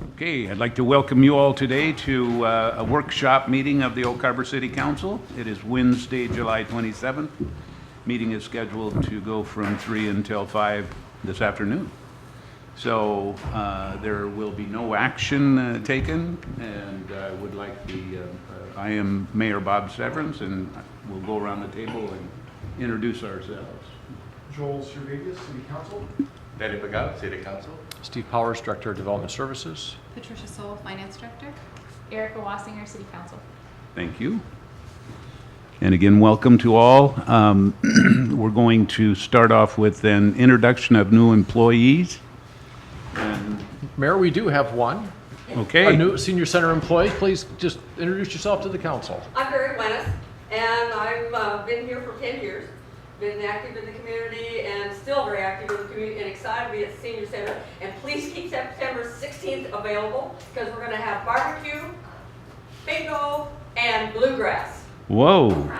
Okay, I'd like to welcome you all today to a workshop meeting of the Oak Harbor City Council. It is Wednesday, July 27th. Meeting is scheduled to go from 3 until 5 this afternoon. So there will be no action taken, and I would like I am Mayor Bob Severance, and we'll go around the table and introduce ourselves. Joel Cervegas, City Council. Betty Pagano, City Council. Steve Powers, Director of Development Services. Patricia Soul, Finance Director. Erica Wassinger, City Council. Thank you. And again, welcome to all. We're going to start off with an introduction of new employees. And, Mayor, we do have one. okay. A new senior center employee. Please just introduce yourself to the council. I'm Barry Wennis, and I've been here for 10 years. Been active in the community and still very active in the community and excited to be at the Senior Center. And please keep September 16th available because we're going to have barbecue, bingo, and bluegrass. Whoa.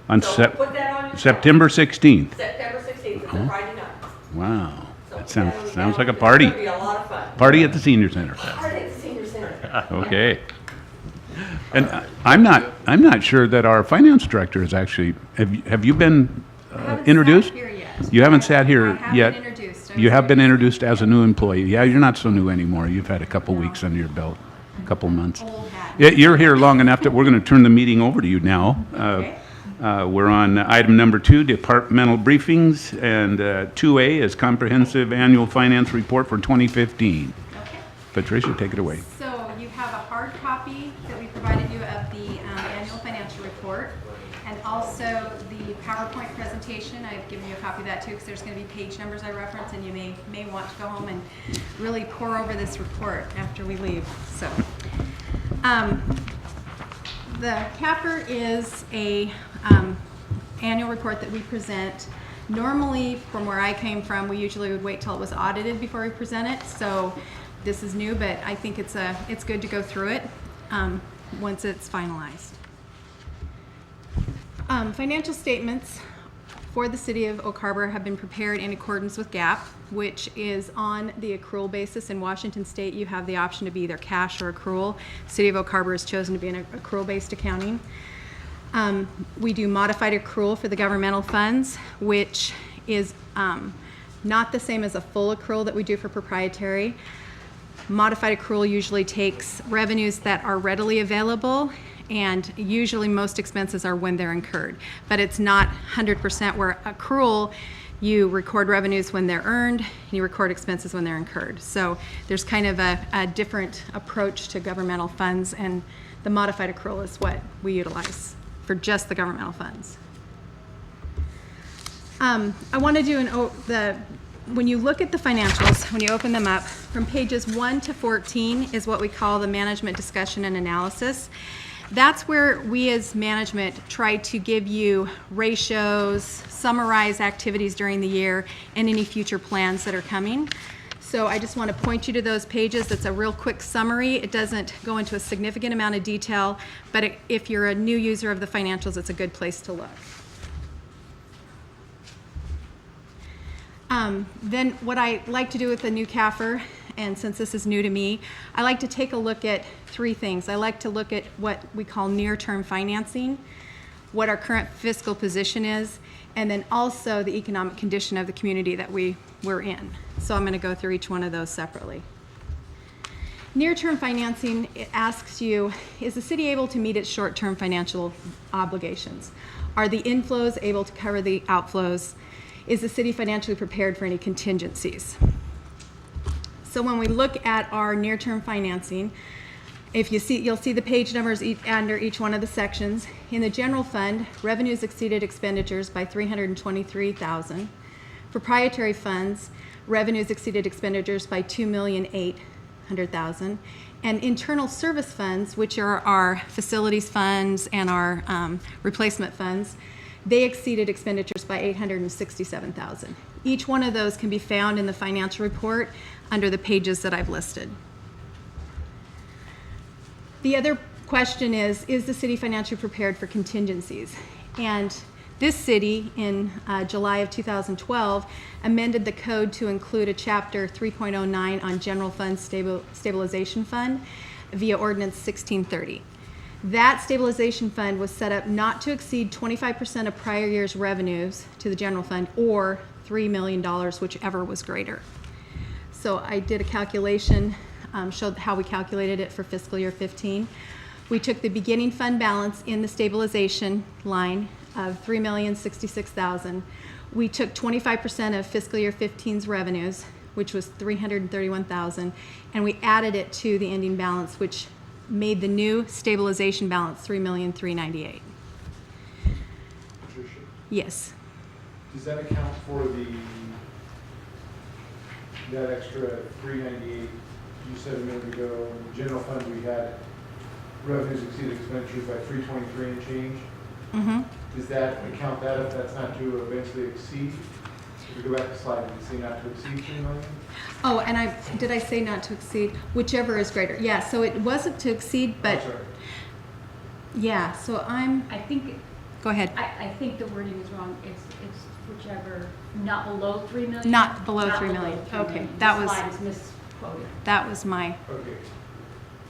On So put that on your September 16th. September 16th. It's a Friday night. Wow. So That put sounds on like a your calendar. party. It's going to be a lot of fun. Party at the Senior Center. Party at the Senior Center. Okay. And I'm not sure that our finance director is actually, have you been introduced? Here yet. You haven't sat I here have yet? been introduced. You have been introduced as a new employee. Yeah, you're not so new anymore. You've had a couple weeks under your belt, a couple months. Old hat. Yeah, you're here long enough that we're going to turn the meeting over to you now. Okay. We're on item number 2, departmental briefings, and 2A is comprehensive annual finance report for 2015. Okay. Patricia, take it away. So you have a hard copy that we provided you of the annual financial report, and also the PowerPoint presentation. I've given you a copy of that too, because there's going to be page numbers I reference, and you may want to go home and really pore over this report after we leave. So, the CAFR is a annual report that we present. Normally, from where I came from, we usually would wait till it was audited before we present it. So this is new, but I think it's good to go through it once it's finalized. Financial statements for the City of Oak Harbor have been prepared in accordance with GAAP, which is on the accrual basis. In Washington State, you have the option to be either cash or accrual. City of Oak Harbor has chosen to be an accrual-based accounting. We do modified accrual for the governmental funds, which is not the same as a full accrual that we do for proprietary. Modified accrual usually takes revenues that are readily available, and usually most expenses are when they're incurred. But it's not 100% where accrual, you record revenues when they're earned, and you record expenses when they're incurred. So there's kind of a different approach to governmental funds, and the modified accrual is what we utilize for just the governmental funds. I want to do when you look at the financials, when you open them up, from pages 1 to 14 is what we call the management discussion and analysis. That's where we as management try to give you ratios, summarize activities during the year, and any future plans that are coming. So I just want to point you to those pages. It's a real quick summary. It doesn't go into a significant amount of detail, but if you're a new user of the financials, it's a good place to look. Then what I like to do with the new CAFR, and since this is new to me, I like to take a look at 3 things. I like to look at what we call near-term financing, what our current fiscal position is, and then also the economic condition of the community that we're in. So I'm going to go through each one of those separately. Near-term financing, it asks you, is the city able to meet its short-term financial obligations? Are the inflows able to cover the outflows? Is the city financially prepared for any contingencies? So when we look at our near-term financing, you'll see the page numbers under each one of the sections. In the general fund, revenues exceeded expenditures by $323,000. Proprietary funds, revenues exceeded expenditures by $2,800,000. And internal service funds, which are our facilities funds and our replacement funds, they exceeded expenditures by $867,000. Each one of those can be found in the financial report under the pages that I've listed. The other question is the city financially prepared for contingencies? And This city, in July of 2012, amended the code to include a Chapter 3.09 on General Fund Stabilization Fund via Ordinance 1630. That stabilization fund was set up not to exceed 25% of prior year's revenues to the general fund or $3 million, whichever was greater. So I did a calculation, showed how we calculated it for fiscal year 15. We took the beginning fund balance in the stabilization line of $3,066,000. We took 25% of fiscal year 15's revenues, which was $331,000, and we added it to the ending balance, which made the new stabilization balance $3,398,000. Patricia, Yes. does that account for that extra 398 you said a minute ago? In the general fund, we had revenues exceeded expenditures by 323 and change. Mm-hmm. Does that account that if that's not to eventually exceed? If we go back to the slide, did you say not to exceed 3 million? Oh, and did I say not to exceed? Whichever is greater. Yeah, so it wasn't to exceed, but I'm sorry. yeah, so I think, go ahead. I think the wording is wrong. It's whichever, not below 3 million. Not below 3 million. 3 Okay, million. that The was- slide is misquoted. That was my Okay.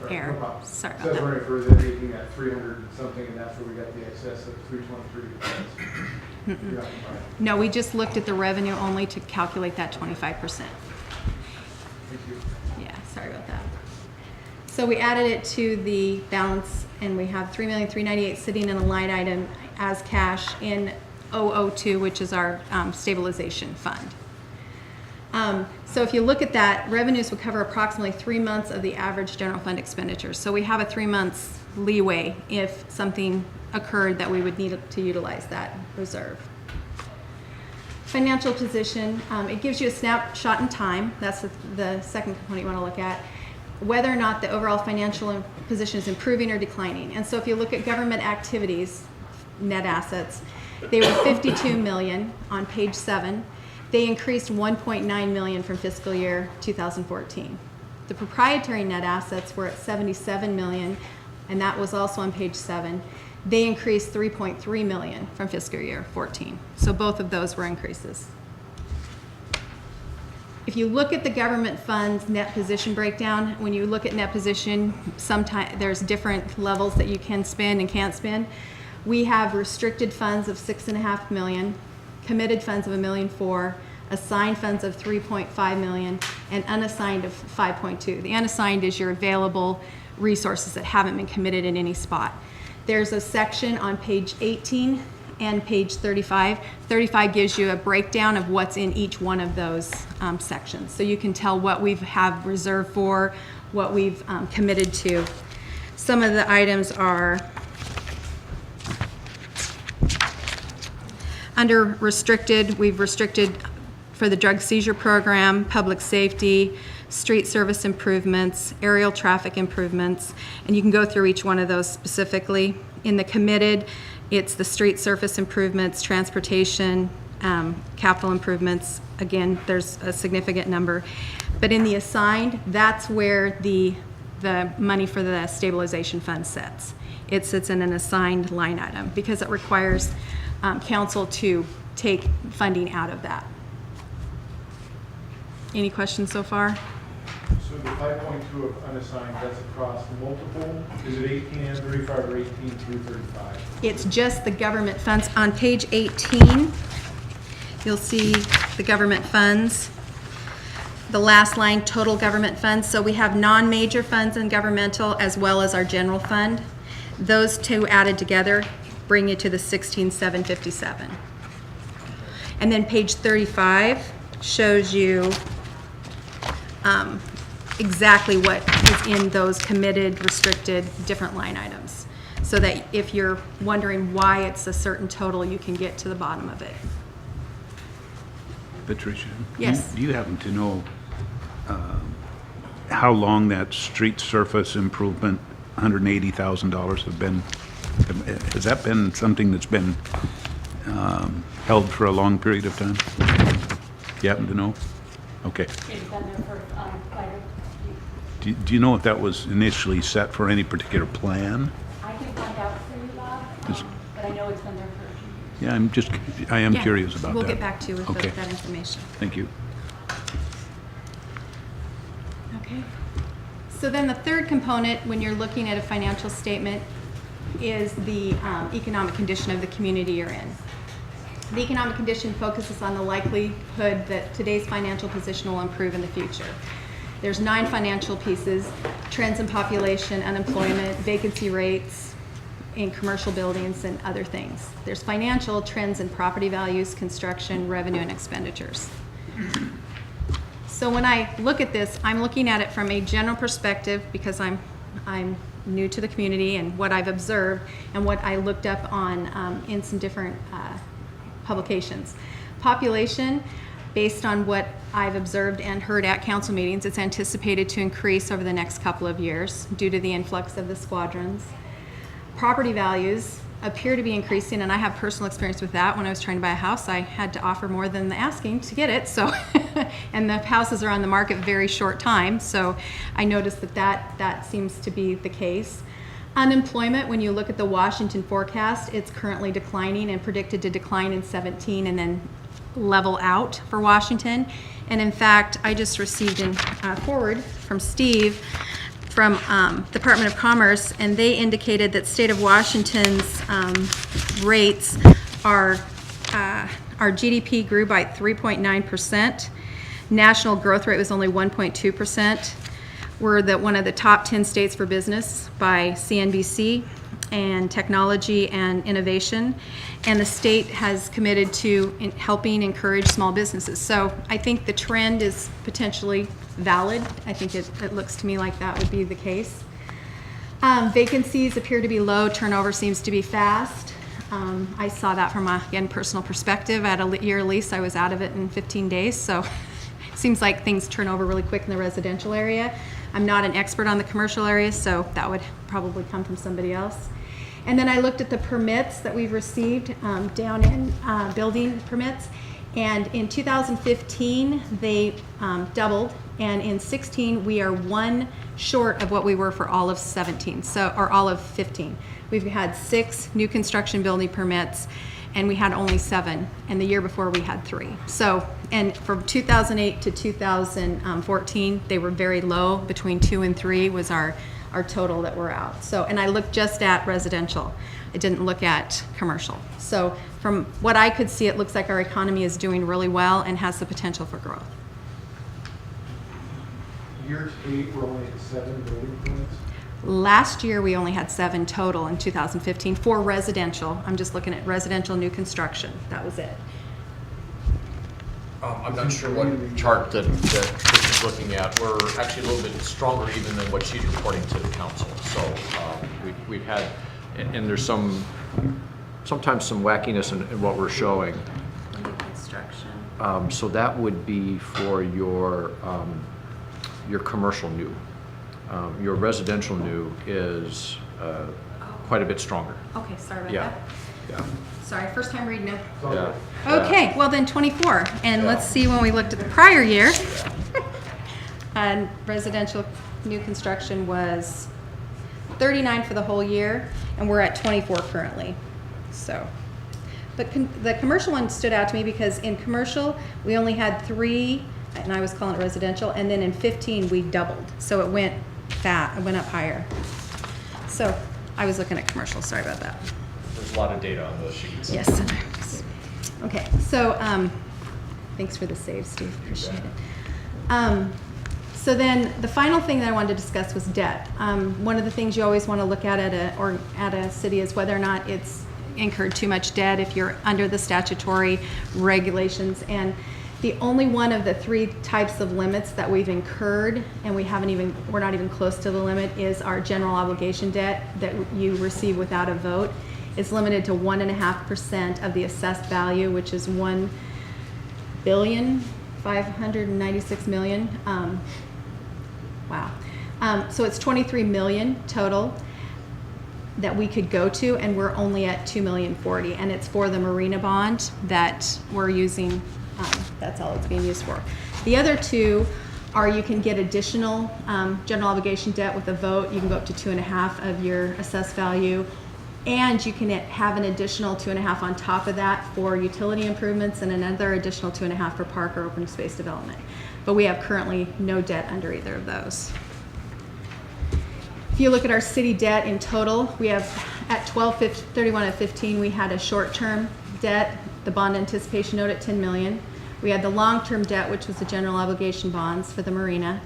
All right, error. no problem. Sorry So about I was that. wondering if we're then making that 300 and something, and that's where we got the excess of 323. You're not right. No, we just looked at the revenue only to calculate that 25%. Thank you. Yeah, sorry about that. So we added it to the balance, and we have $3,398,000 sitting in a line item as cash in 002, which is our stabilization fund. So if you look at that, revenues would cover approximately 3 months of the average general fund expenditures. So we have a 3 months leeway if something occurred that we would need to utilize that reserve. Financial position, it gives you a snapshot in time. That's the second component you want to look at. Whether or not the overall financial position is improving or declining. And so if you look at government activities, net assets, they were 52 million on page 7. They increased 1.9 million from fiscal year 2014. The proprietary net assets were at 77 million, and that was also on page 7. They increased 3.3 million from fiscal year 14. So both of those were increases. If you look at the government funds net position breakdown, when you look at net position, sometimes there's different levels that you can spend and can't spend. We have restricted funds of 6.5 million, committed funds of $1.4 million, assigned funds of 3.5 million, and unassigned of 5.2. The unassigned is your available resources that haven't been committed in any spot. There's a section on page 18 and page 35. 35 gives you a breakdown of what's in each one of those sections. So you can tell what we have reserved for, what we've committed to. Some of the items are under restricted. We've restricted for the drug seizure program, public safety, street service improvements, aerial traffic improvements, and you can go through each one of those specifically. In the committed, it's the street surface improvements, transportation, capital improvements. Again, there's a significant number. But in the assigned, that's where the money for the stabilization fund sits. It sits in an assigned line item because it requires council to take funding out of that. Any questions so far? So the 5.2 of unassigned, that's across multiple, is it 18 and 35 or 18 through 35? It's just the government funds. On page 18, you'll see the government funds. The last line, total government funds. So we have non-major funds and governmental as well as our general fund. Those two added together bring you to the 16,757. And then page 35 shows you exactly what is in those committed, restricted, different line items. So that if you're wondering why it's a certain total, you can get to the bottom of it. Patricia? Yes. Do you happen to know how long that street surface improvement, $180,000 have been? Has that been something that's been held for a long period of time? You happen to know? Okay. It's been there for quite a Do you know if that was initially set for any particular plan? I can find out for you, Bob, Is- but I know it's been there for a few years. Yeah, I am Yeah, curious about that. We'll get back to you with Okay. that information. Thank you. Okay. So then the third component, when you're looking at a financial statement, is the economic condition of the community you're in. The economic condition focuses on the likelihood that today's financial position will improve in the future. There's 9 financial pieces: trends in population, unemployment, vacancy rates in commercial buildings, and other things. There's financial trends in property values, construction, revenue, and expenditures. So when I look at this, I'm looking at it from a general perspective because I'm new to the community and what I've observed and what I looked up on in some different publications. Population, based on what I've observed and heard at council meetings, it's anticipated to increase over the next couple of years due to the influx of the squadrons. Property values appear to be increasing, and I have personal experience with that. When I was trying to buy a house, I had to offer more than the asking to get it, so and the houses are on the market very short time, so I noticed that seems to be the case. Unemployment, when you look at the Washington forecast, it's currently declining and predicted to decline in 17 and then level out for Washington. And in fact, I just received a forward from Steve from Department of Commerce, and they indicated that state of Washington's rates are our GDP grew by 3.9%. National growth rate was only 1.2%. We're one of the top 10 states for business by CNBC and technology and innovation. And the state has committed to helping encourage small businesses. So I think the trend is potentially valid. I think it looks to me like that would be the case. Vacancies appear to be low. Turnover seems to be fast. I saw that from a, again, personal perspective. At a year lease, I was out of it in 15 days. So it seems like things turn over really quick in the residential area. I'm not an expert on the commercial area, so that would probably come from somebody else. And then I looked at the permits that we've received down in building permits. And in 2015, they doubled. And in 16, we are 1 short of what we were for all of 17, or all of 15. We've had 6 new construction building permits, and we had only 7. And the year before, we had 3. So, and from 2008 to 2014, they were very low. Between 2 and 3 was our total that we're out. So, and I looked just at residential. I didn't look at commercial. So from what I could see, it looks like our economy is doing really well and has the potential for growth. Year to date, we're only at 7 building permits. Last year, we only had 7 total in 2015 for residential. I'm just looking at residential new construction. That was it. I'm not sure what chart that Chris is looking at. We're actually a little bit stronger even than what she's reporting to the council. So we've had, and there's sometimes some wackiness in what we're showing. New construction. So that would be for your commercial new. Your residential new is quite a bit stronger. Okay, sorry about Yeah, that. yeah, Sorry, first time reading it. yeah. Okay, well then 24, and Yeah. let's see when we looked at the prior year. And residential new construction was 39 for the whole year, and we're at 24 currently. So, but the commercial one stood out to me because in commercial, we only had 3, and I was calling it residential, and then in 15, we doubled. So it went up higher. So I was looking at commercial, sorry about that. There's a lot of data on those sheets. Yes. Okay, so thanks for the save, Steve. Appreciate it. So then the final thing that I wanted to discuss was debt. One of the things you always want to look at at a city is whether or not it's incurred too much debt if you're under the statutory regulations. And the only one of the 3 types of limits that we've incurred, and we're not even close to the limit, is our general obligation debt that you receive without a vote. It's limited to 1.5% of the assessed value, which is $1,596,000,000. Wow. So it's 23 million total that we could go to, and we're only at 2,040,000, and it's for the marina bond that we're using. That's all it's being used for. The other 2 are you can get additional general obligation debt with a vote. You can go up to 2.5% of your assessed value, And you can have an additional 2.5 on top of that for utility improvements and another additional 2.5 for park or open space development. But we have currently no debt under either of those. If you look at our city debt in total, we have at 12/31/15, we had a short-term debt, the bond anticipation note at $10 million. We had the long-term debt, which was the general obligation bonds for the marina.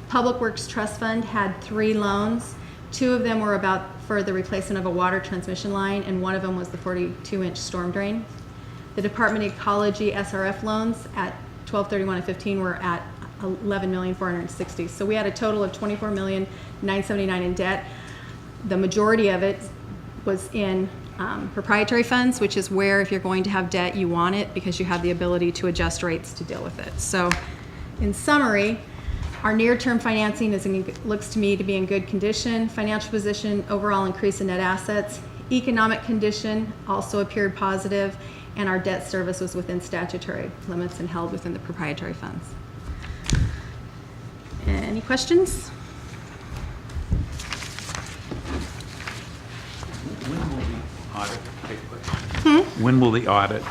Public Works Trust Fund had 3 loans. 2 of them were for the replacement of a water transmission line, and 1 of them was the 42-inch storm drain. The Department of Ecology SRF loans at 12/31/15 were at $11,460,000. So we had a total of $24,979,000 in debt. The majority of it was in proprietary funds, which is where if you're going to have debt, you want it because you have the ability to adjust rates to deal with it. So in summary, our near-term financing looks to me to be in good condition. Financial position, overall increase in net assets. Economic condition also appeared positive, and our debt service was within statutory limits and held within the proprietary funds. Any questions? When will the audit take place? When will the audit?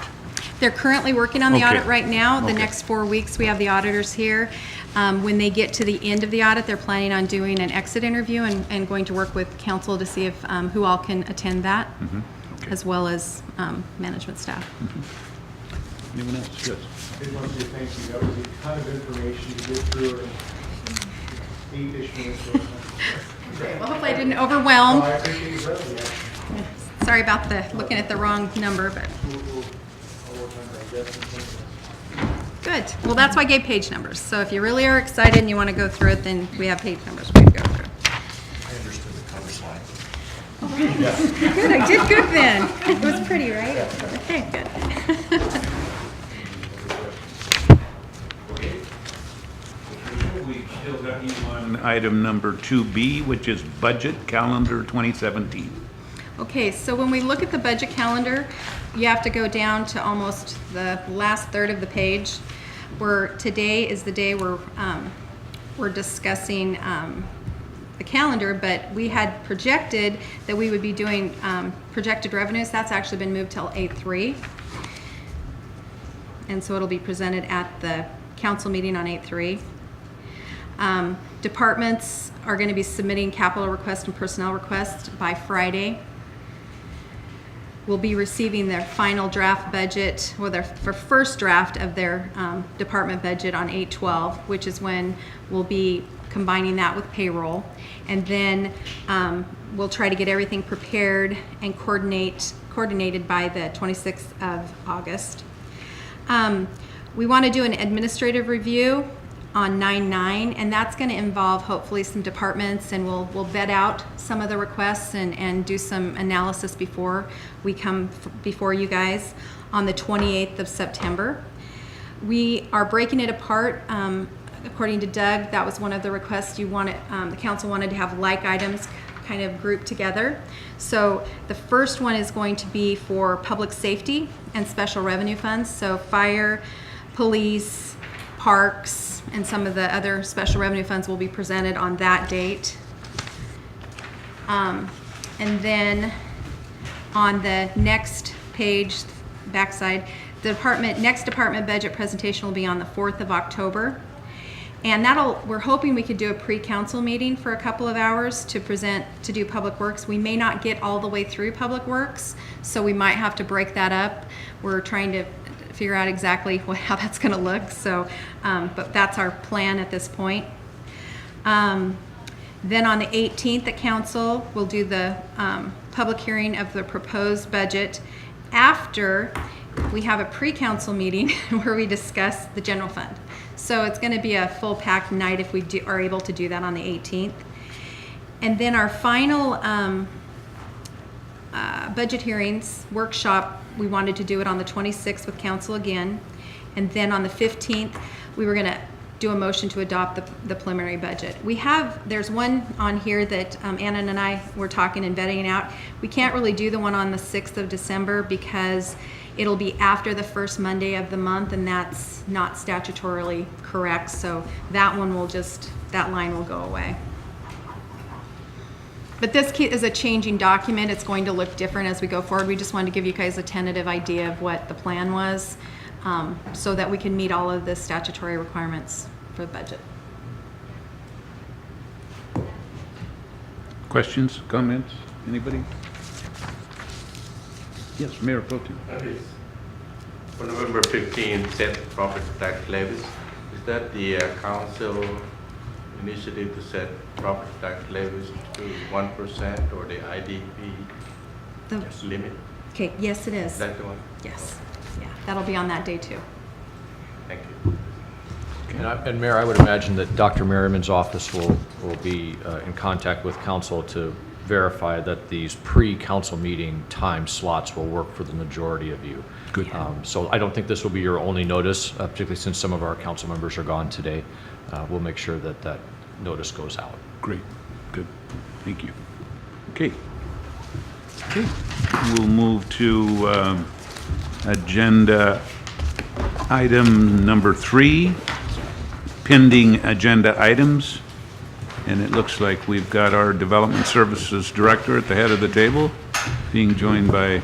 They're currently working on the Okay. audit right now. The Okay. next 4 weeks, we have the auditors here. When they get to the end of the audit, they're planning on doing an exit interview and going to work with council to see if who all can attend that, Okay. as well as management staff. Anyone else? Yes. I did want to say thank you. That was a ton of information to get through in 8-ish minutes. Okay, well, hopefully I didn't overwhelm. I appreciate you brevity, actually. Sorry about looking at the wrong number, but I'll work on digesting things. good. Well, that's why I gave page numbers. So if you really are excited and you want to go through it, then we have page numbers we can go through. I understood the cover slide. Good, I did good then. It was pretty, right? Okay, good. We still got you on item number 2B, which is budget calendar 2017. Okay, so when we look at the budget calendar, you have to go down to almost the last third of the page, where today is the day we're discussing the calendar, but we had projected that we would be doing projected revenues. That's actually been moved till 8/3. And so it'll be presented at the council meeting on 8/3. Departments are going to be submitting capital requests and personnel requests by Friday. We'll be receiving their final draft budget, well, their first draft of their department budget on 8/12, which is when we'll be combining that with payroll. And then we'll try to get everything prepared and coordinated by the 26th of August. We want to do an administrative review on 9/9, and that's going to involve hopefully some departments, and we'll vet out some of the requests and do some analysis before we come before you guys on the 28th of September. We are breaking it apart. According to Doug, that was one of the requests you wanted. The council wanted to have like items kind of grouped together. So the first one is going to be for public safety and special revenue funds. So fire, police, parks, and some of the other special revenue funds will be presented on that date. And then on the next page, backside, the next department budget presentation will be on the 4th of October. And we're hoping we could do a pre-council meeting for a couple of hours to do Public Works. We may not get all the way through Public Works, so we might have to break that up. We're trying to figure out exactly how that's going to look. So, but that's our plan at this point. Then on the 18th at council, we'll do the public hearing of the proposed budget after we have a pre-council meeting where we discuss the general fund. So it's going to be a full packed night if we are able to do that on the 18th. And then our final budget hearings workshop, we wanted to do it on the 26th with council again. And then on the 15th, we were going to do a motion to adopt the preliminary budget. There's one on here that Anna and I were talking and vetting out. We can't really do the one on the 6th of December because it'll be after the first Monday of the month, and that's not statutorily correct. So that line will go away. But this is a changing document. It's going to look different as we go forward. We just wanted to give you guys a tentative idea of what the plan was, so that we can meet all of the statutory requirements for the budget. Questions, comments, anybody? Yes, Mayor Pro Tem. For November 15, set property tax levies. Is that the council initiative to set property tax levies to 1% or the IDP limit? Okay, yes, it Is is. that the one? Yes, yeah, that'll be on that day too. Thank you. And Mayor, I would imagine that Dr. Merriman's office will be in contact with council to verify that these pre-council meeting time slots will work for the majority of you. Good. So I don't think this will be your only notice, particularly since some of our council members are gone today. We'll make sure that that notice goes out. Great, good, thank you. Okay. Okay, we'll move to agenda item number 3, pending agenda items. And it looks like we've got our Development Services Director at the head of the table, being joined by,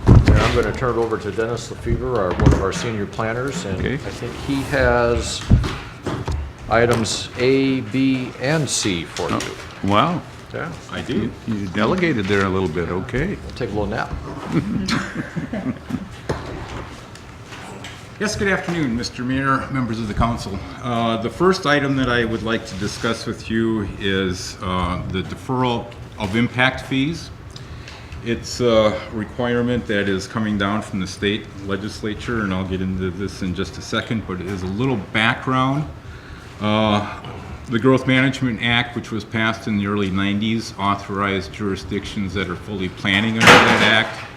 And I'm going to turn it over to Dennis Lefevre, one of our senior planners, and Okay. I think he has items A, B, and C for you. wow, Yeah, I you delegated there a little bit, okay. We'll take a little nap. Yes, good afternoon, Mr. Mayor, members of the council. The first item that I would like to discuss with you is the deferral of impact fees. It's a requirement that is coming down from the state legislature, and I'll get into this in just a second, but it is a little background. The Growth Management Act, which was passed in the early 90s, authorized jurisdictions that are fully planning under that act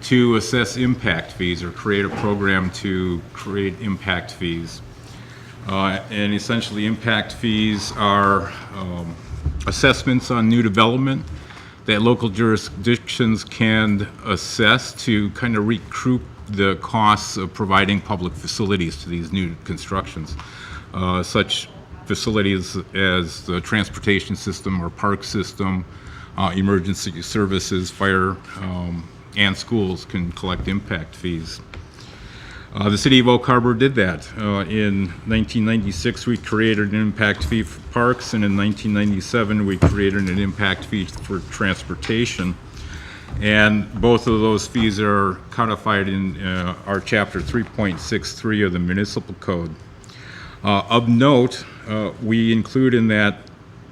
to assess impact fees or create a program to create impact fees. And essentially, impact fees are assessments on new development that local jurisdictions can assess to kind of recoup the costs of providing public facilities to these new constructions. Such facilities as the transportation system or park system, emergency services, fire, and schools can collect impact fees. The city of Oak Harbor did that. In 1996, we created an impact fee for parks, and in 1997, we created an impact fee for transportation. And both of those fees are codified in our chapter 3.63 of the municipal code. Of note, we include in that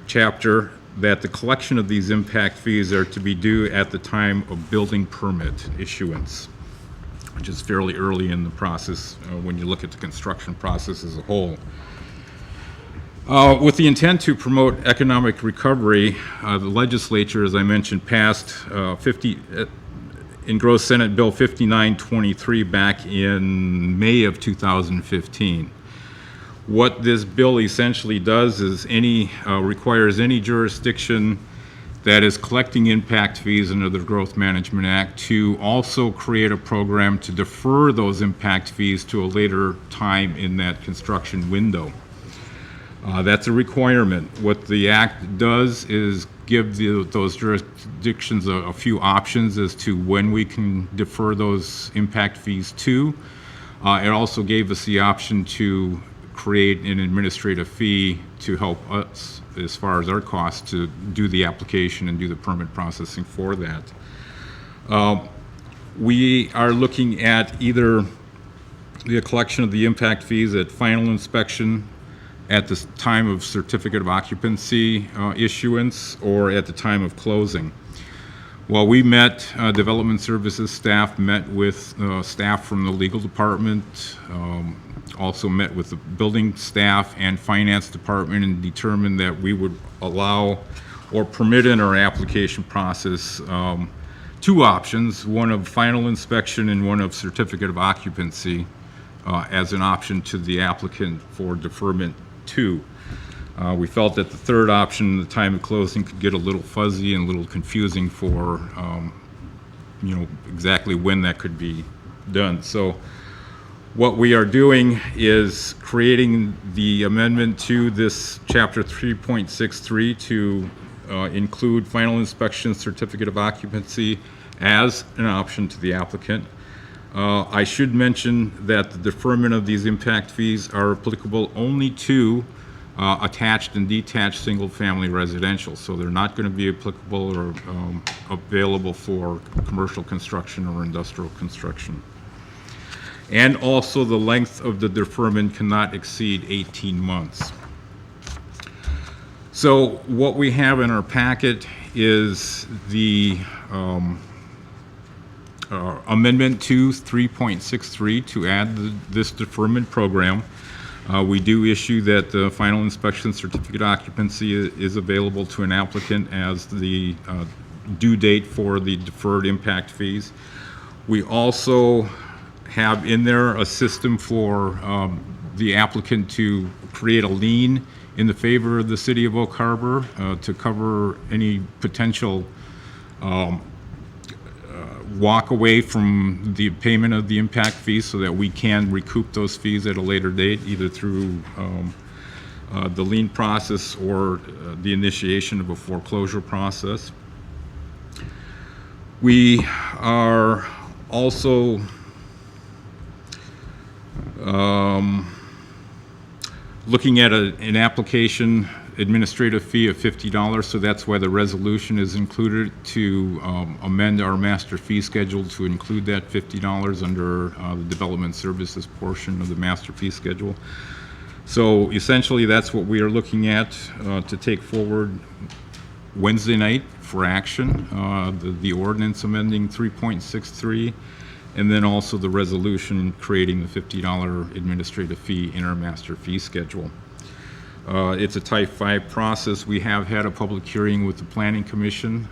chapter that the collection of these impact fees are to be due at the time of building permit issuance, which is fairly early in the process when you look at the construction process as a whole. With the intent to promote economic recovery, the legislature, as I mentioned, passed in Gross Senate Bill 5923 back in May of 2015. What this bill essentially does is requires any jurisdiction that is collecting impact fees under the Growth Management Act to also create a program to defer those impact fees to a later time in that construction window. That's a requirement. What the act does is give those jurisdictions a few options as to when we can defer those impact fees to. It also gave us the option to create an administrative fee to help us as far as our costs to do the application and do the permit processing for that. We are looking at either the collection of the impact fees at final inspection, at the time of certificate of occupancy issuance, or at the time of closing. Well, we met, Development Services staff met with staff from the legal department, also met with the building staff and finance department, and determined that we would allow or permit in our application process two options, one of final inspection and one of certificate of occupancy as an option to the applicant for deferment to. We felt that the third option, the time of closing, could get a little fuzzy and a little confusing for, exactly when that could be done. So what we are doing is creating the amendment to this chapter 3.63 to include final inspection certificate of occupancy as an option to the applicant. I should mention that the deferment of these impact fees are applicable only to attached and detached single-family residential, so they're not going to be applicable or available for commercial construction or industrial construction. And also, the length of the deferment cannot exceed 18 months. So what we have in our packet is the amendment to 3.63 to add this deferment program. We do issue that the final inspection certificate occupancy is available to an applicant as the due date for the deferred impact fees. We also have in there a system for the applicant to create a lien in the favor of the city of Oak Harbor to cover any potential walk away from the payment of the impact fees so that we can recoup those fees at a later date, either through the lien process or the initiation of a foreclosure process. We are also looking at an application administrative fee of $50, so that's why the resolution is included to amend our master fee schedule to include that $50 under the development services portion of the master fee schedule. So essentially, that's what we are looking at to take forward Wednesday night for action, the ordinance amending 3.63, and then also the resolution creating the $50 administrative fee in our master fee schedule. It's a type 5 process. We have had a public hearing with the Planning Commission,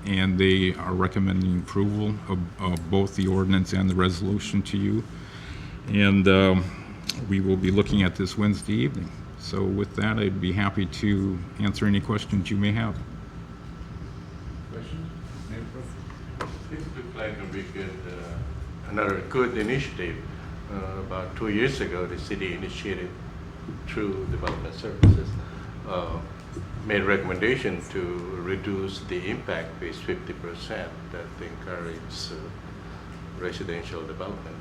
and they are recommending approval of both the ordinance and the resolution to you. And we will be looking at this Wednesday evening. So with that, I'd be happy to answer any questions you may have. Questions? This looks like a big good, another good initiative. About 2 years ago, the city initiated through development services, made recommendation to reduce the impact fees 50% that encourage residential development.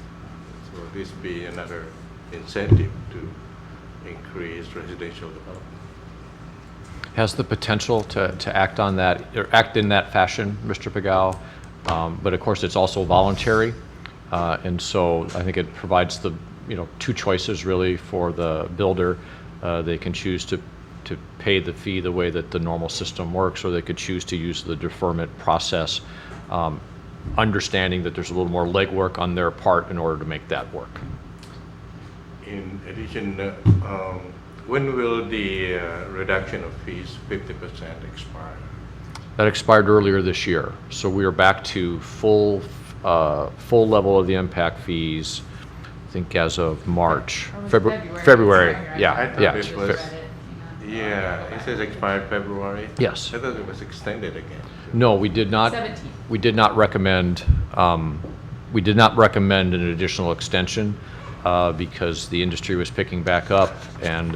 So this be another incentive to increase residential development. Has the potential to act on that, or act in that fashion, Mr. Pagao, but of course it's also voluntary, and so I think it provides the two choices really for the builder. They can choose to pay the fee the way that the normal system works, or they could choose to use the deferment process, understanding that there's a little more legwork on their part in order to make that work. In addition, when will the reduction of fees 50% expire? That expired earlier this year, so we are back to full level of the impact fees, I think as of March. Or was February. February. Yeah, I thought yeah. it was, yeah, it says expired February. Yes. I thought it was extended again. No, we did not. 17. We did not recommend. We did not recommend an additional extension because the industry was picking back up, and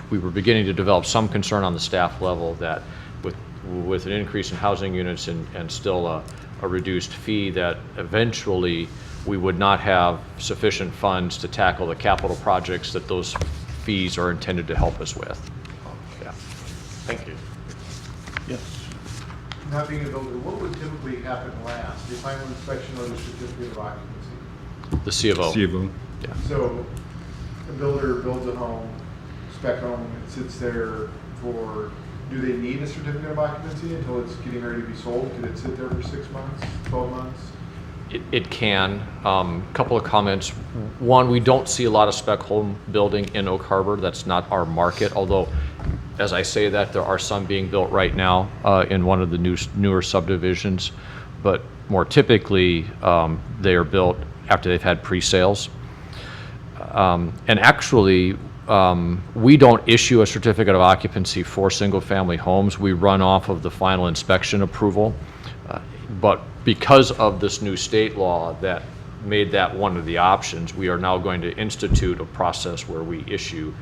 we were beginning to develop some concern on the staff level that with an increase in housing units and still a reduced fee, that eventually we would not have sufficient funds to tackle the capital projects that those fees are intended to help us with. Yeah. Thank you. Not being a builder, what would typically happen last? The final inspection or the certificate of occupancy? The C of O. C of O. Yeah. So a builder builds a home, spec home, it sits there for, do they need a certificate of occupancy until it's getting ready to be sold? Could it sit there for 6 months, 12 months? It can. Couple of comments. One, we don't see a lot of spec home building in Oak Harbor. That's not our market, although as I say that, there are some being built right now in one of the newer subdivisions, but more typically they are built after they've had pre-sales. And actually, we don't issue a certificate of occupancy for single-family homes. We run off of the final inspection approval. But because of this new state law that made that one of the options, we are now going to institute a process where we issue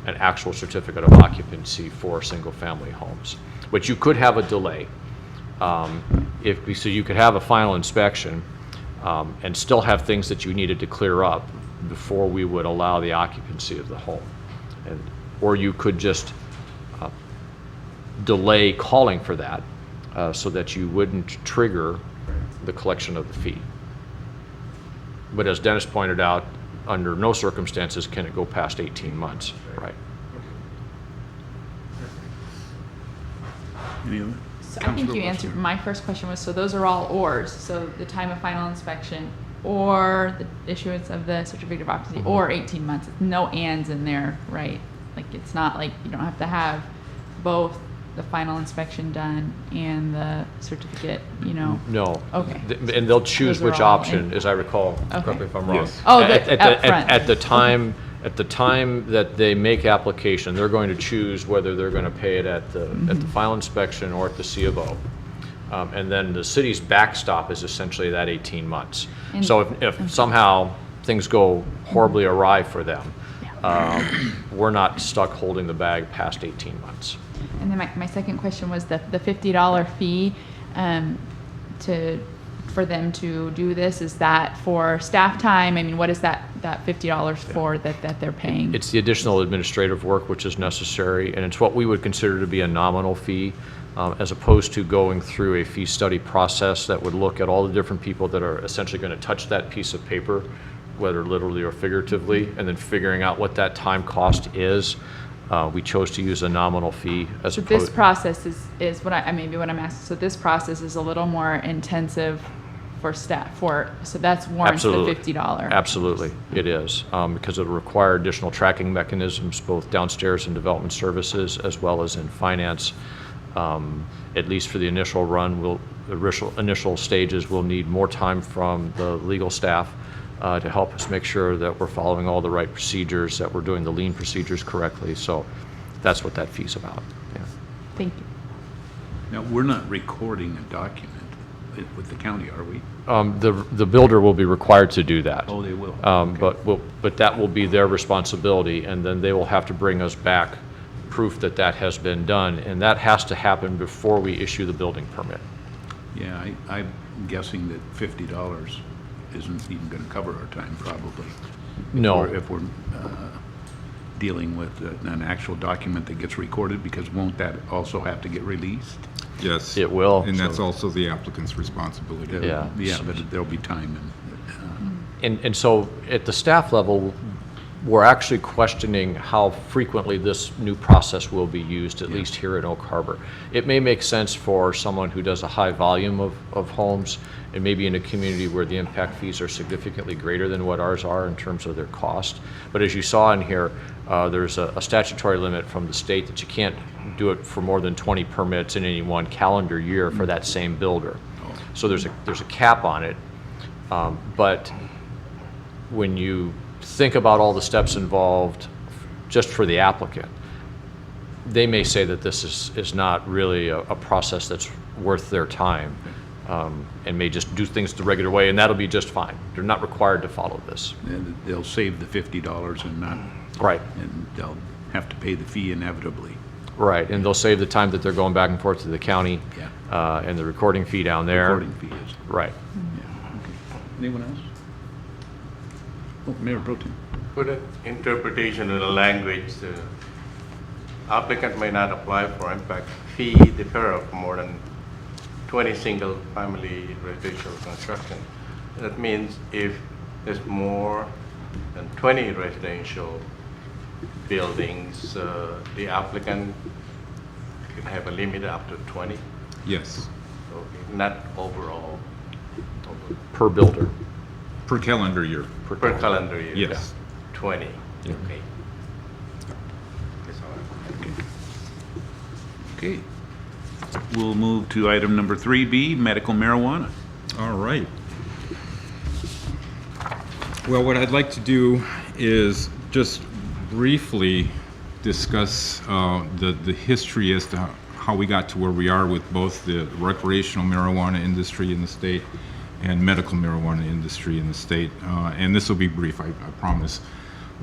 an actual certificate of occupancy for single-family homes. But you could have a delay. So you could have a final inspection and still have things that you needed to clear up before we would allow the occupancy of the home. Or you could just delay calling for that so that you wouldn't trigger the collection of the fee. But as Dennis pointed out, under no circumstances can it go past 18 months, right? Any other? So I think you answered, my first question was, so those are all ors, so the time of final inspection, or the issuance of the certificate of occupancy, or 18 months. No ands in there, right? Like, it's not like you don't have to have both the final inspection done and the certificate, you know? No. Okay. And they'll choose Those are which all option, in- as I recall, Okay. correct me if I'm wrong. Yes. Oh, At up front. At the time that they make application, they're going to choose whether they're going to pay it at the final inspection or at the C of O. And then the city's backstop is essentially that 18 months. And- So if somehow things go horribly awry for them, we're not stuck holding the bag past 18 months. And then my second question was the $50 fee for them to do this. Is that for staff time? I mean, what is that $50 for that they're paying? It's the additional administrative work which is necessary, and it's what we would consider to be a nominal fee, as opposed to going through a fee study process that would look at all the different people that are essentially going to touch that piece of paper, whether literally or figuratively, and then figuring out what that time cost is. We chose to use a nominal fee as So opposed. this process is what maybe what I'm asking. So this process is a little more intensive for staff, so that's warrants the Absolutely. $50. Absolutely, it is, because it'll require additional tracking mechanisms, both downstairs in development services as well as in finance. At least for the initial run, initial stages, we'll need more time from the legal staff to help us make sure that we're following all the right procedures, that we're doing the lien procedures correctly. So that's what that fee's about. Yeah. Thank you. Now, we're not recording a document with the county, are we? The builder will be required to do that. Oh, they will. Okay. But that will be their responsibility, and then they will have to bring us back proof that that has been done, and that has to happen before we issue the building permit. Yeah, I'm guessing that $50 isn't even going to cover our time, probably. No. If we're dealing with an actual document that gets recorded, because won't that also have to get released? Yes. It will. And that's So- also the applicant's responsibility. Yeah. Yeah, but there'll be time and, And so at the staff level, we're actually questioning how frequently this new process will be used, at least here in Oak Harbor. It may make sense for someone who does a high volume of homes, and maybe in a community where the impact fees are significantly greater than what ours are in terms of their cost. But as you saw in here, there's a statutory limit from the state that you can't do it for more than 20 permits in any one calendar year for that same builder. So there's a cap on it, but when you think about all the steps involved just for the applicant, they may say that this is not really a process that's worth their time, and may just do things the regular way, and that'll be just fine. They're not required to follow this. and they'll save the $50 and not, Right, and they'll have to pay the fee inevitably. right, and they'll save the time that they're going back and forth to the county, Yeah. and the recording fee down there. Recording fee is. Right. Yeah, okay. Anyone else? Oh, Mayor Pro Tem. Put an interpretation of the language, the applicant may not apply for impact fee deferral for more than 20 single-family residential construction. That means if there's more than 20 residential buildings, the applicant can have a limit up to 20, Yes, so not overall, Per builder. per calendar year. per calendar year. Yes. 20, Yeah. okay. That's all. Okay. We'll move to item number 3B, medical marijuana. All right. Well, what I'd like to do is just briefly discuss the history as to how we got to where we are with both the recreational marijuana industry in the state and medical marijuana industry in the state. And this will be brief, I promise.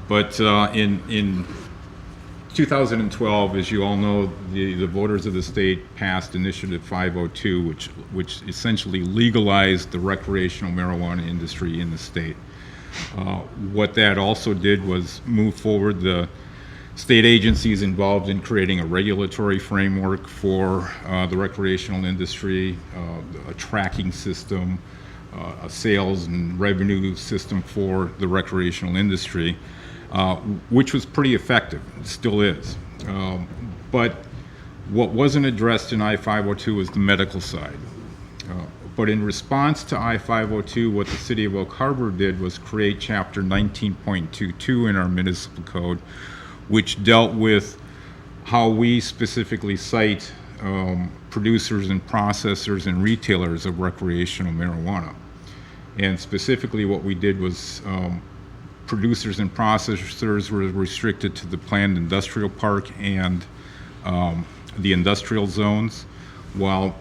But in 2012, as you all know, the voters of the state passed Initiative 502, which essentially legalized the recreational marijuana industry in the state. What that also did was move forward the state agencies involved in creating a regulatory framework for the recreational industry, a tracking system, a sales and revenue system for the recreational industry, which was pretty effective, it still is. But what wasn't addressed in I-502 was the medical side. But in response to I-502, what the city of Oak Harbor did was create Chapter 19.22 in our municipal code, which dealt with how we specifically cite producers and processors and retailers of recreational marijuana. And specifically what we did was producers and processors were restricted to the planned industrial park and the industrial zones, while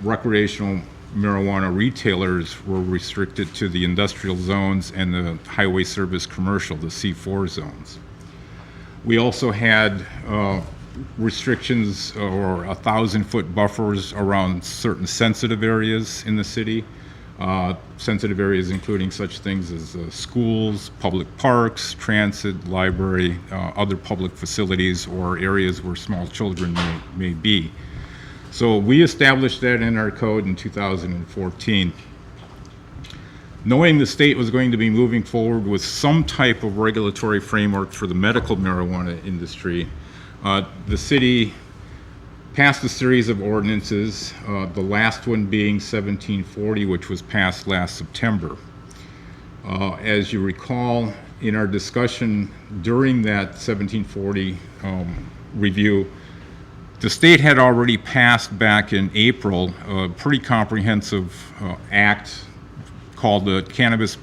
recreational marijuana retailers were restricted to the industrial zones and the highway service commercial, the C4 zones. We also had restrictions or 1,000-foot buffers around certain sensitive areas in the city. Sensitive areas including such things as schools, public parks, transit, library, other public facilities, or areas where small children may be. So we established that in our code in 2014. Knowing the state was going to be moving forward with some type of regulatory framework for the medical marijuana industry, the city passed a series of ordinances, the last one being 1740, which was passed last September. As you recall, in our discussion during that 1740 review, the state had already passed back in April a pretty comprehensive act called the Cannabis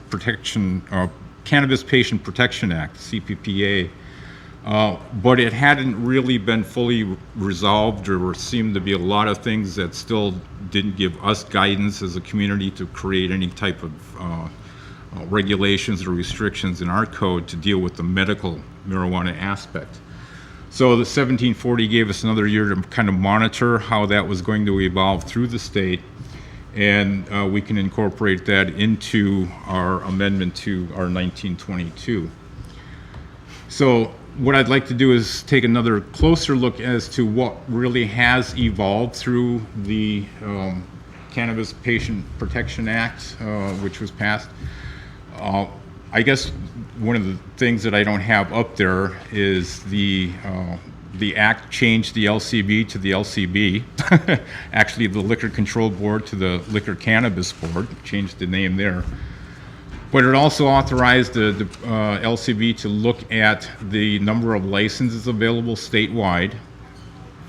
Patient Protection Act, CPPA. But it hadn't really been fully resolved. There seemed to be a lot of things that still didn't give us guidance as a community to create any type of regulations or restrictions in our code to deal with the medical marijuana aspect. So the 1740 gave us another year to kind of monitor how that was going to evolve through the state, and we can incorporate that into our amendment to our 1922. So what I'd like to do is take another closer look as to what really has evolved through the Cannabis Patient Protection Act, which was passed. I guess one of the things that I don't have up there is the act changed the LCB to the LCB, actually the Liquor Control Board to the Liquor Cannabis Board, changed the name there. But it also authorized the LCB to look at the number of licenses available statewide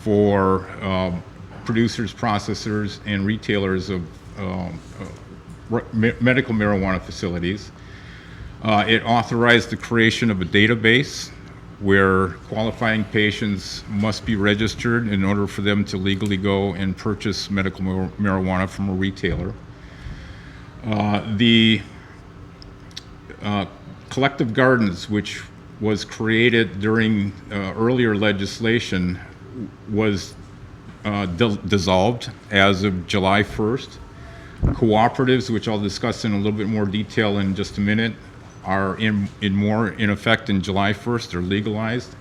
for producers, processors, and retailers of medical marijuana facilities. It authorized the creation of a database where qualifying patients must be registered in order for them to legally go and purchase medical marijuana from a retailer. The collective gardens, which was created during earlier legislation, was dissolved as of July 1st. Cooperatives, which I'll discuss in a little bit more detail in just a minute, are in effect in July 1st. They're legalized.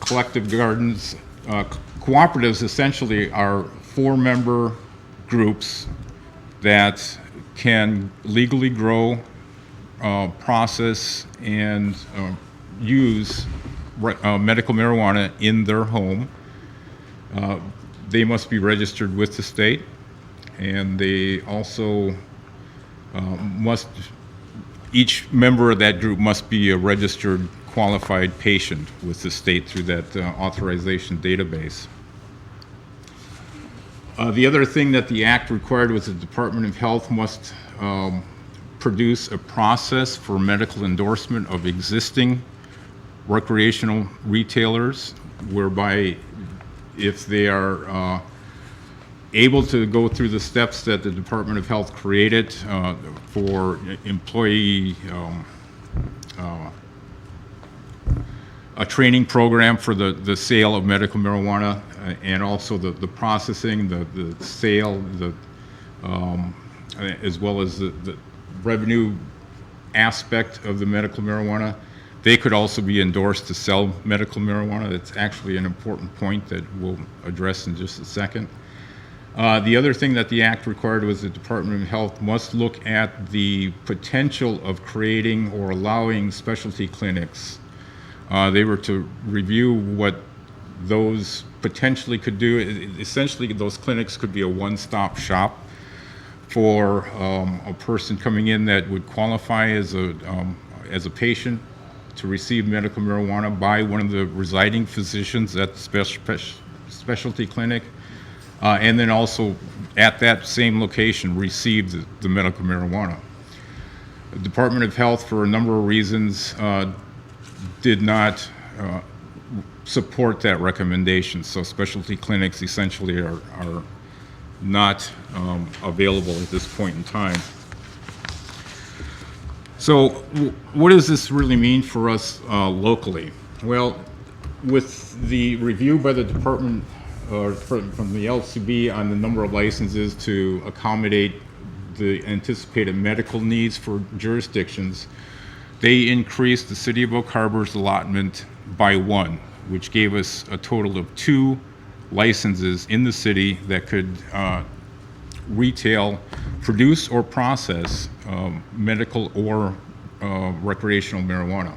Collective gardens, cooperatives essentially are 4-member groups that can legally grow, process, and use medical marijuana in their home. They must be registered with the state, and they also each member of that group must be a registered qualified patient with the state through that authorization database. The other thing that the act required was the Department of Health must produce a process for medical endorsement of existing recreational retailers, whereby if they are able to go through the steps that the Department of Health created for employee a training program for the sale of medical marijuana, and also the processing, the sale, as well as the revenue aspect of the medical marijuana. They could also be endorsed to sell medical marijuana. That's actually an important point that we'll address in just a second. The other thing that the act required was the Department of Health must look at the potential of creating or allowing specialty clinics. They were to review what those potentially could do. Essentially, those clinics could be a one-stop shop for a person coming in that would qualify as a patient to receive medical marijuana by one of the residing physicians at the specialty clinic, and then also at that same location receive the medical marijuana. The Department of Health, for a number of reasons, did not support that recommendation. So specialty clinics essentially are not available at this point in time. So what does this really mean for us locally? Well, with the review by the department from the LCB on the number of licenses to accommodate the anticipated medical needs for jurisdictions, they increased the City of Oak Harbor's allotment by 1, which gave us a total of 2 licenses in the city that could retail, produce, or process medical or recreational marijuana.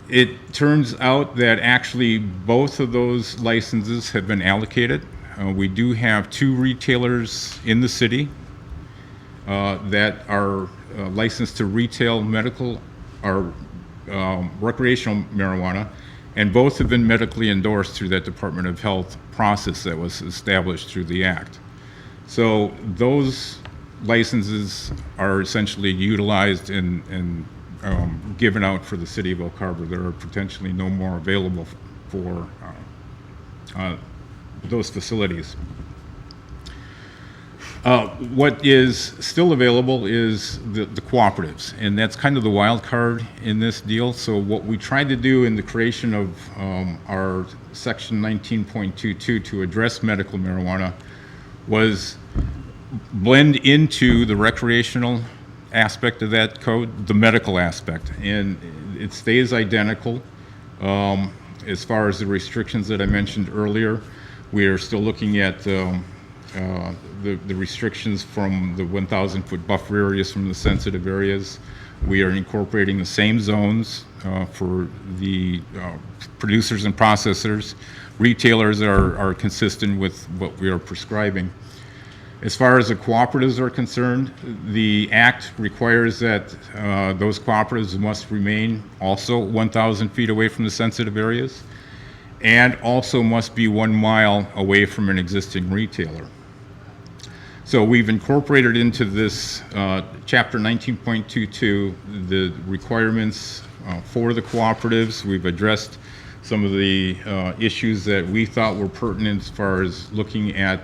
It turns out that actually both of those licenses have been allocated. We do have 2 retailers in the city that are licensed to retail medical or recreational marijuana, and both have been medically endorsed through that Department of Health process that was established through the Act. So those licenses are essentially utilized and given out for the City of Oak Harbor. There are potentially no more available for those facilities. What is still available is the cooperatives, and that's kind of the wild card in this deal. So what we tried to do in the creation of our section 19.22 to address medical marijuana was blend into the recreational aspect of that code, the medical aspect, and it stays identical. As far as the restrictions that I mentioned earlier, we are still looking at the restrictions from the 1,000-foot buffer areas from the sensitive areas. We are incorporating the same zones for the producers and processors. Retailers are consistent with what we are prescribing. As far as the cooperatives are concerned, the Act requires that those cooperatives must remain also 1,000 feet away from the sensitive areas, and also must be 1 mile away from an existing retailer. So we've incorporated into this chapter 19.22 the requirements for the cooperatives. We've addressed some of the issues that we thought were pertinent as far as looking at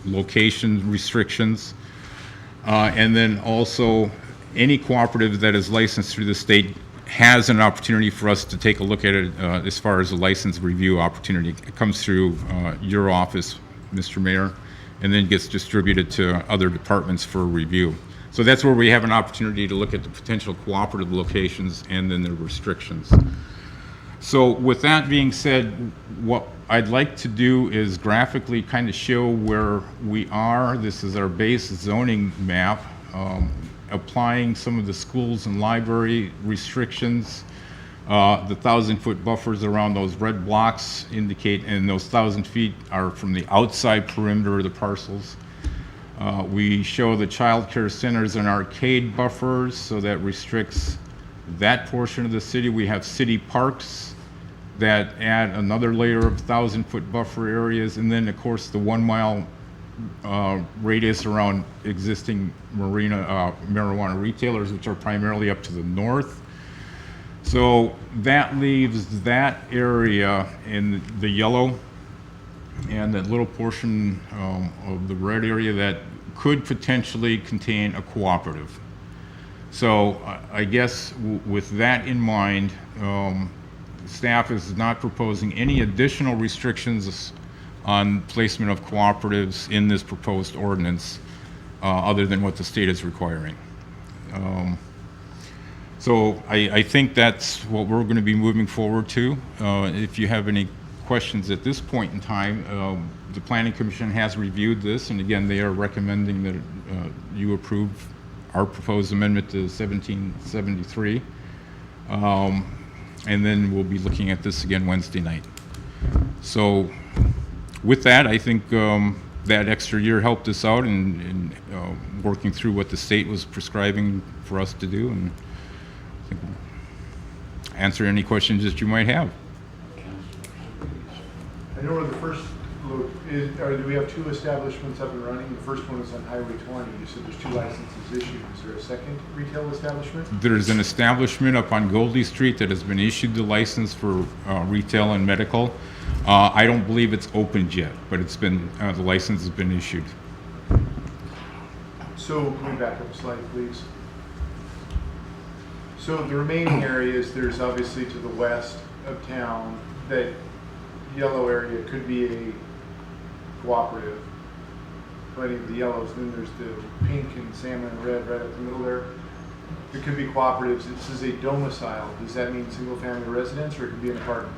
location restrictions. And then also any cooperative that is licensed through the state has an opportunity for us to take a look at it as far as a license review opportunity. It comes through your office, Mr. Mayor, and then gets distributed to other departments for review. So that's where we have an opportunity to look at the potential cooperative locations and then the restrictions. So with that being said, what I'd like to do is graphically kind of show where we are. This is our base zoning map, applying some of the schools and library restrictions. The 1,000-foot buffers around those red blocks indicate, and those 1,000 feet are from the outside perimeter of the parcels. We show the child care centers and arcade buffers, so that restricts that portion of the city. We have city parks that add another layer of 1,000-foot buffer areas, and then of course the 1 mile radius around existing marijuana retailers, which are primarily up to the north. So that leaves that area in the yellow and that little portion of the red area that could potentially contain a cooperative. So I guess with that in mind, staff is not proposing any additional restrictions on placement of cooperatives in this proposed ordinance, other than what the state is requiring. So I think that's what we're going to be moving forward to. If you have any questions at this point in time, the Planning Commission has reviewed this, and again, they are recommending that you approve our proposed amendment to 1773. And then we'll be looking at this again Wednesday night. So with that, I think that extra year helped us out in working through what the state was prescribing for us to do, and I think we'll answer any questions that you might have. I know where the first, do we have 2 establishments up and running? The first one is on Highway 20. You said there's 2 licenses issued. Is there a second retail establishment? There's an establishment up on Goldie Street that has been issued the license for retail and medical. I don't believe it's opened yet, but it's been, the license has been issued. So, can we back up a slide, please? So the remaining areas, there's obviously to the west of town, that yellow area could be a cooperative. Plenty of the yellows, then there's the pink and salmon and red right up the middle there. It could be cooperatives. This is a domicile. Does that mean single-family residence, or it could be an apartment?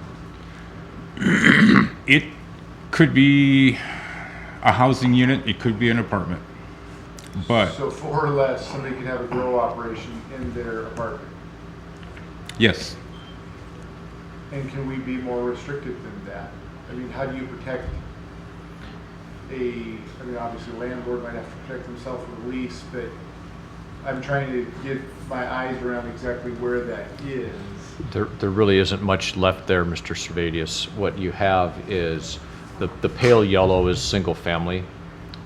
It could be a housing unit, it could be an apartment, but So 4 or less, somebody could have a grow operation in their apartment. yes. And can we be more restrictive than that? I mean, how do you protect obviously the landlord might have to protect himself with a lease, but I'm trying to get my eyes around exactly where that is. There really isn't much left there, Mr. Servadius. What you have is the pale yellow is single family,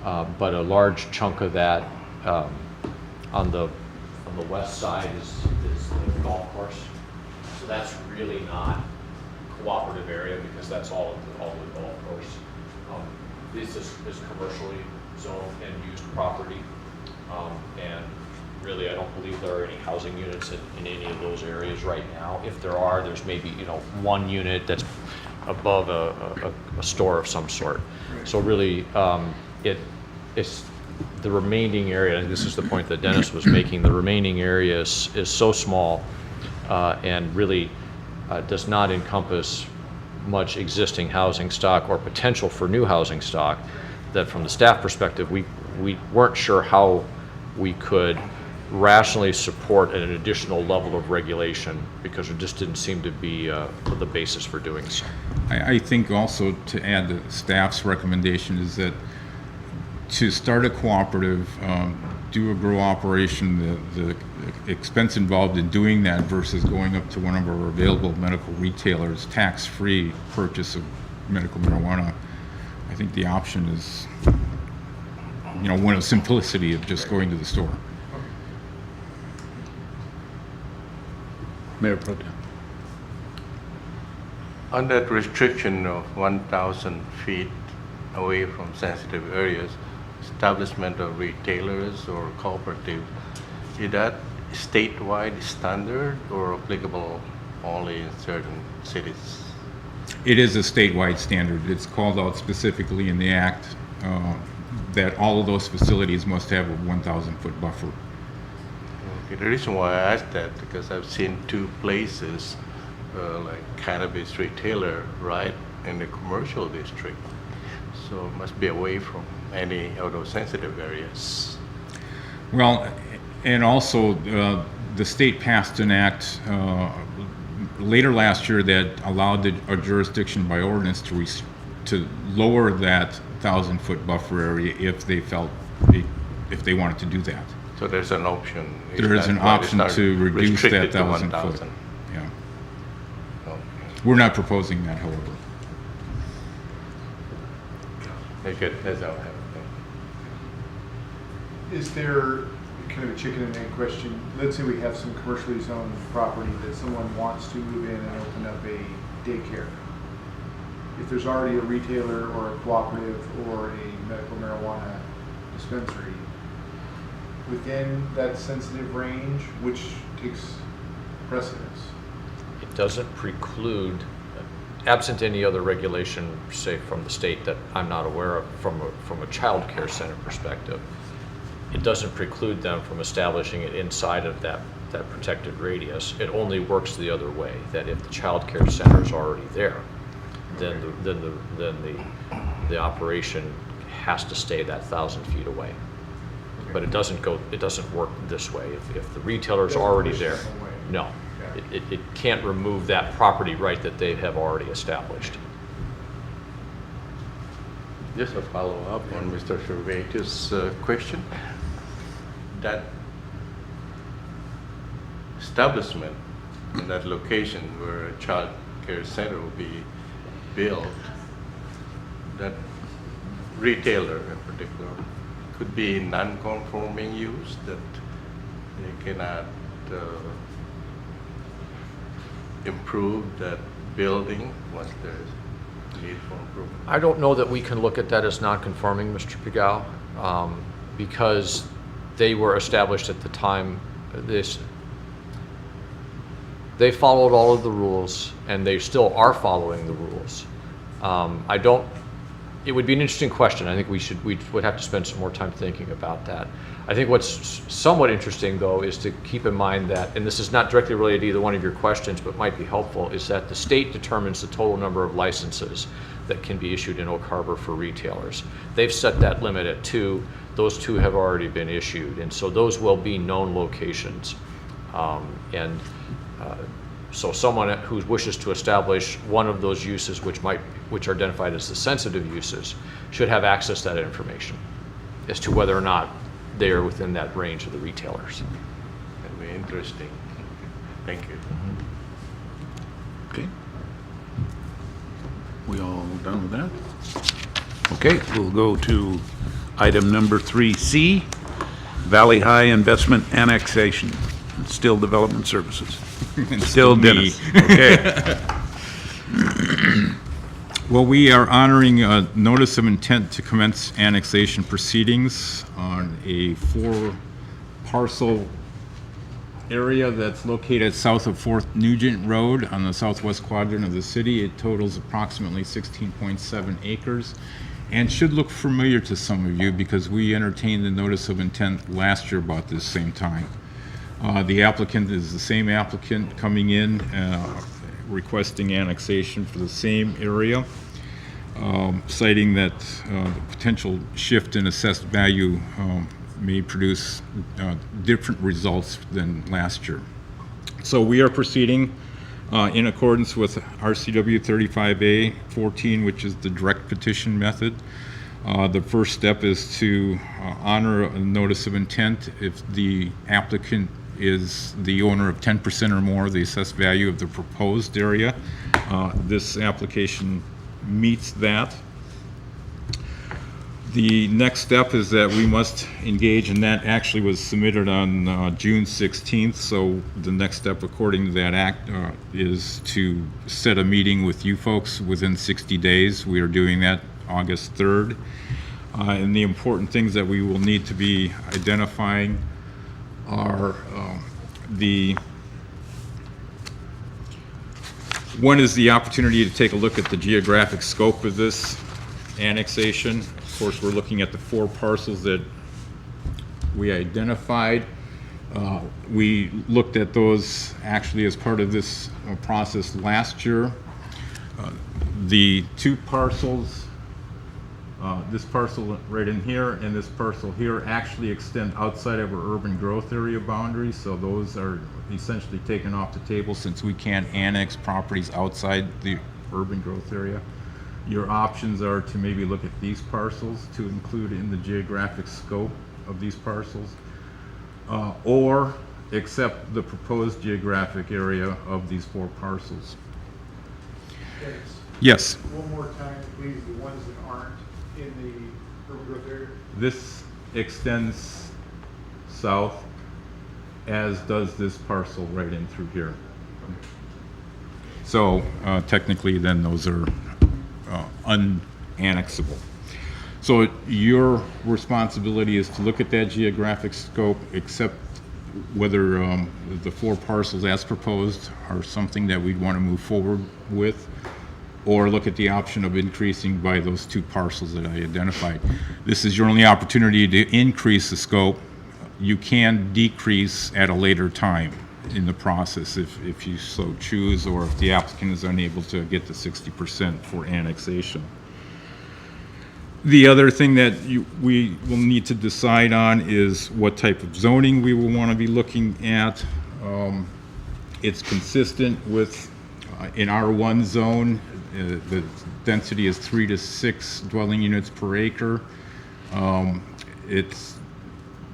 but a large chunk of that on the west side is the golf course. So that's really not cooperative area because that's all the golf course. This is commercially zoned and used property, and really, I don't believe there are any housing units in any of those areas right now. If there are, there's maybe, 1 unit that's above a store of some sort. So really, it's the remaining area, and this is the point that Dennis was making, the remaining area is so small and really does not encompass much existing housing stock or potential for new housing stock, that from the staff perspective, we weren't sure how we could rationally support an additional level of regulation because there just didn't seem to be the basis for doing so. I think also to add to staff's recommendation is that to start a cooperative, do a grow operation, the expense involved in doing that versus going up to one of our available medical retailers, tax-free purchase of medical marijuana, I think the option is, one of simplicity of just going to the store. Mayor Pro Tem. On that restriction of 1,000 feet away from sensitive areas, establishment of retailers or cooperative, is that statewide standard or applicable only in certain cities? It is a statewide standard. It's called out specifically in the act that all of those facilities must have a 1,000-foot buffer. Okay, the reason why I asked that because I've seen 2 places like cannabis retailer right in the commercial district, so it must be away from any of those sensitive areas. Well, and also the state passed an act later last year that allowed a jurisdiction by ordinance to lower that 1,000-foot buffer area if they felt if they wanted to do that. So there's an option. There is an option to reduce that 1,000 foot. Yeah. Okay. We're not proposing that, however. Okay, that's all I have. Is there kind of a chicken and egg question? Let's say we have some commercially zoned property that someone wants to move in and open up a daycare. If there's already a retailer or a cooperative or a medical marijuana dispensary, within that sensitive range, which takes precedence? It doesn't preclude, absent any other regulation, say from the state that I'm not aware of, from a child care center perspective, it doesn't preclude them from establishing it inside of that protected radius. It only works the other way, that if the child care center is already there, then the operation has to stay that 1,000 feet away. But it doesn't work this way. If the retailer's Doesn't already push there, them away. no. Okay. It can't remove that property right that they have already established. Just a follow-up on Mr. Cervantes' question. That establishment in that location where a child care center will be built, that retailer in particular, could be non-conforming use, that they cannot improve that building once there's need for improvement. I don't know that we can look at that as non-conforming, Mr. Pigal, because they were established at the time. They followed all of the rules, and they still are following the rules. It would be an interesting question. I think we would have to spend some more time thinking about that. I think what's somewhat interesting, though, is to keep in mind that, and this is not directly related to either one of your questions, but might be helpful, is that the state determines the total number of licenses that can be issued in Oak Harbor for retailers. They've set that limit at 2. Those 2 have already been issued, and so those will be known locations. So someone who wishes to establish one of those uses, which are identified as the sensitive uses, should have access to that information as to whether or not they are within that range of the retailers. That'd be interesting. Thank you. Okay. We all done with that? Okay, we'll go to item number 3C, Valley High Investment Annexation, Still Development Services. Still Dennis. Okay. Well, we are honoring a notice of intent to commence annexation proceedings on a 4-parcel area that's located south of 4th Nugent Road on the southwest quadrant of the city. It totals approximately 16.7 acres and should look familiar to some of you because we entertained the notice of intent last year about this same time. The applicant is the same applicant coming in requesting annexation for the same area, citing that the potential shift in assessed value may produce different results than last year. So we are proceeding in accordance with RCW 35A-14, which is the direct petition method. The first step is to honor a notice of intent if the applicant is the owner of 10% or more of the assessed value of the proposed area. This application meets that. The next step is that we must engage, and that actually was submitted on June 16th, so the next step according to that act is to set a meeting with you folks within 60 days. We are doing that August 3rd. And the important things that we will need to be identifying are one is the opportunity to take a look at the geographic scope of this annexation. Of course, we're looking at the 4 parcels that we identified. We looked at those actually as part of this process last year. The 2 parcels, this parcel right in here and this parcel here, actually extend outside of our urban growth area boundaries, so those are essentially taken off the table since we can't annex properties outside the urban growth area. Your options are to maybe look at these parcels to include in the geographic scope of these parcels, or accept the proposed geographic area of these 4 parcels. Dennis, Yes, one more time, please, the ones that aren't in the urban growth area? this extends south, as does this parcel right in through here. So technically then those are unannexable. So your responsibility is to look at that geographic scope, accept whether the 4 parcels as proposed are something that we'd want to move forward with, or look at the option of increasing by those 2 parcels that I identified. This is your only opportunity to increase the scope. You can decrease at a later time in the process if you so choose, or if the applicant is unable to get the 60% for annexation. The other thing that we will need to decide on is what type of zoning we will want to be looking at. It's consistent with, in R1 zone, the density is 3 to 6 dwelling units per acre. It's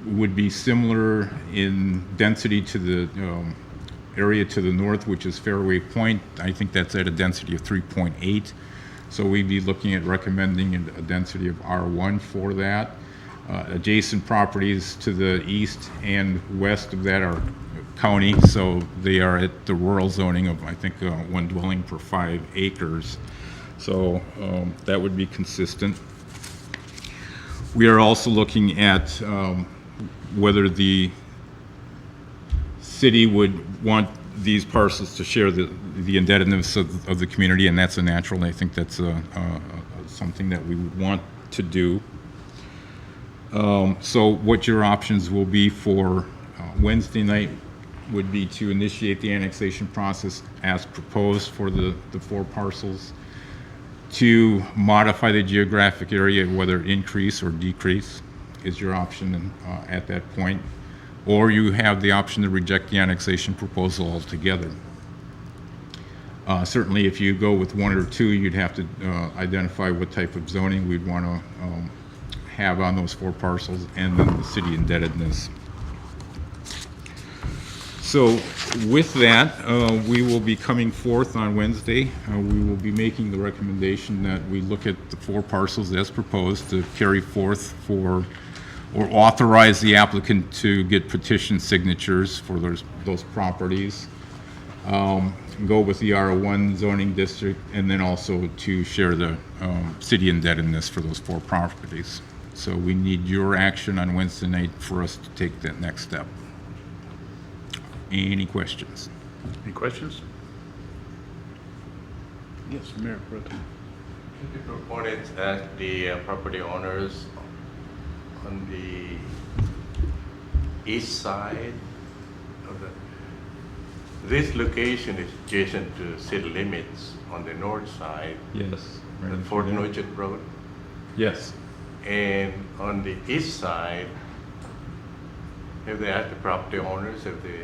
would be similar in density to the area to the north, which is Fairway Point. I think that's at a density of 3.8. So we'd be looking at recommending a density of R1 for that. Adjacent properties to the east and west of that are county, so they are at the rural zoning of, I think, 1 dwelling per 5 acres. So that would be consistent. We are also looking at whether the city would want these parcels to share the indebtedness of the community, and that's a natural, and I think that's something that we would want to do. So what your options will be for Wednesday night would be to initiate the annexation process as proposed for the 4 parcels, to modify the geographic area, whether increase or decrease is your option at that point, or you have the option to reject the annexation proposal altogether. Certainly, if you go with 1 or 2, you'd have to identify what type of zoning we'd want to have on those 4 parcels, and then the city indebtedness. So with that, we will be coming forth on Wednesday. We will be making the recommendation that we look at the 4 parcels as proposed to carry forth for, or authorize the applicant to get petition signatures for those properties. Go with the R1 zoning district, and then also to share the city indebtedness for those 4 properties. So we need your action on Wednesday night for us to take that next step. Any questions? Any questions? Yes, Mayor Protem. The proponents ask the property owners on the east side of this location is adjacent to city limits on the north side, Yes. the Fort Nugent Road. Yes. And on the east side, have they asked the property owners if they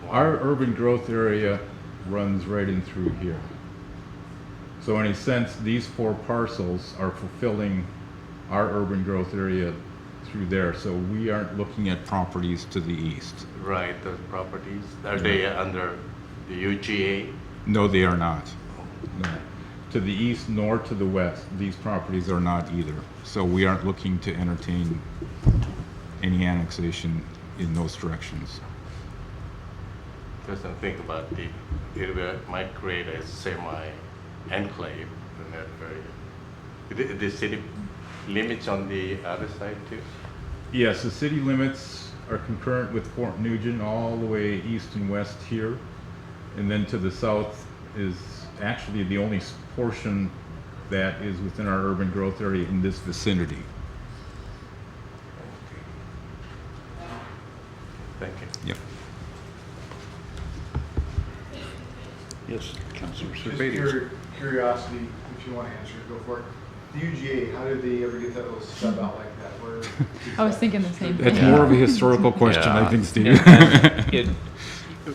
want? Our urban growth area runs right in through here. So in a sense, these 4 parcels are fulfilling our urban growth area through there. So we aren't looking at properties to the east. Right, those properties, are they under the UGA? No, they are not. No. To the east nor to the west, these properties are not either. So we aren't looking to entertain any annexation in those directions. Doesn't think about it might create a semi-enclave in that area. The city limits on the other side too? Yes, the city limits are concurrent with Fort Nugent all the way east and west here. And then to the south is actually the only portion that is within our urban growth area in this vicinity. Thank you. Yep. Yes, Councilor Just Servatius. curiosity, if you want to answer, go for it. The UGA, how did they ever get that little stub out like that? Where I was thinking the same That's thing. more of a historical question, I Yeah. think, Steve.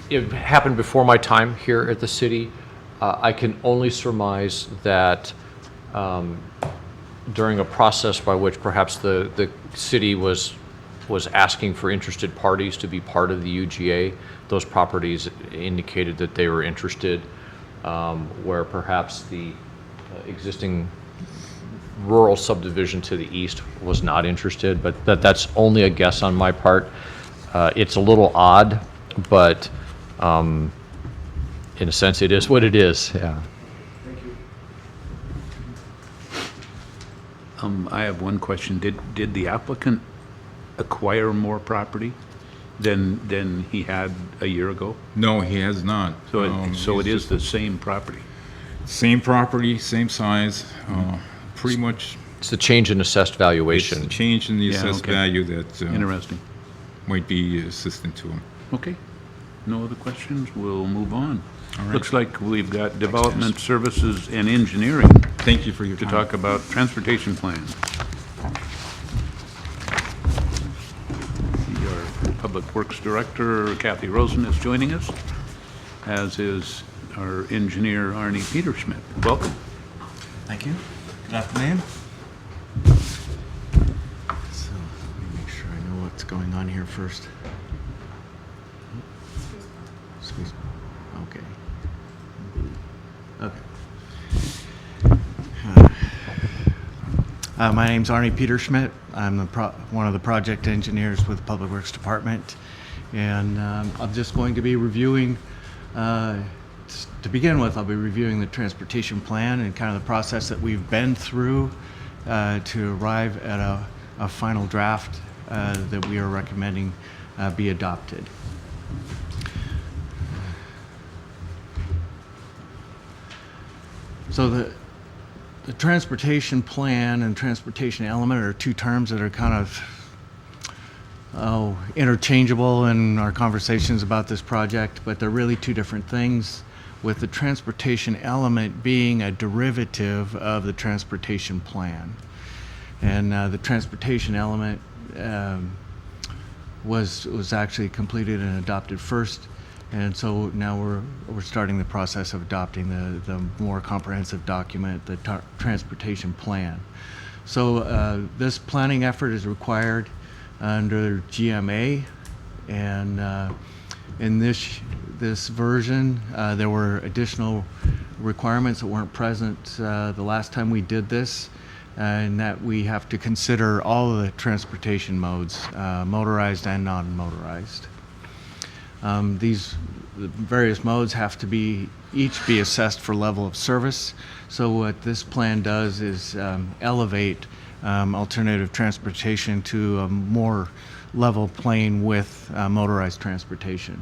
It happened before my time here at the city. I can only surmise that during a process by which perhaps the city was asking for interested parties to be part of the UGA, those properties indicated that they were interested, where perhaps the existing rural subdivision to the east was not interested, but that's only a guess on my part. It's a little odd, but in a sense, it is what it is, yeah. Thank you. I have one question. Did the applicant acquire more property than he had a year ago? No, he has not. So it He's is the same property? Same property, same size, pretty much. It's the change in assessed It's valuation. the change in the Yeah, assessed okay. value that Interesting. might be assistant to him. Okay. No other questions? We'll move on. All right. Looks like we've got Development Services and Engineering Thank you for your to time. talk about transportation plan. Our Public Works Director, Kathy Rosen, is joining us, as is our engineer, Arnie Peterschmidt. Welcome. Thank you. Good afternoon. So, let me make sure I know what's going on here first. Space. Okay. Okay. My name's Arnie Peterschmidt. I'm one of the project engineers with the Public Works Department, and I'm just going to be reviewing. To begin with, I'll be reviewing the transportation plan and kind of the process that we've been through to arrive at a final draft that we are recommending be adopted. So the transportation plan and transportation element are two terms that are kind of interchangeable in our conversations about this project, but they're really two different things, with the transportation element being a derivative of the transportation plan. And the transportation element was actually completed and adopted first, and so now we're starting the process of adopting the more comprehensive document, the transportation plan. So this planning effort is required under GMA, and in this version, there were additional requirements that weren't present the last time we did this, and that we have to consider all of the transportation modes, motorized and non-motorized. These various modes have to each be assessed for level of service. So what this plan does is elevate alternative transportation to a more level plane with motorized transportation.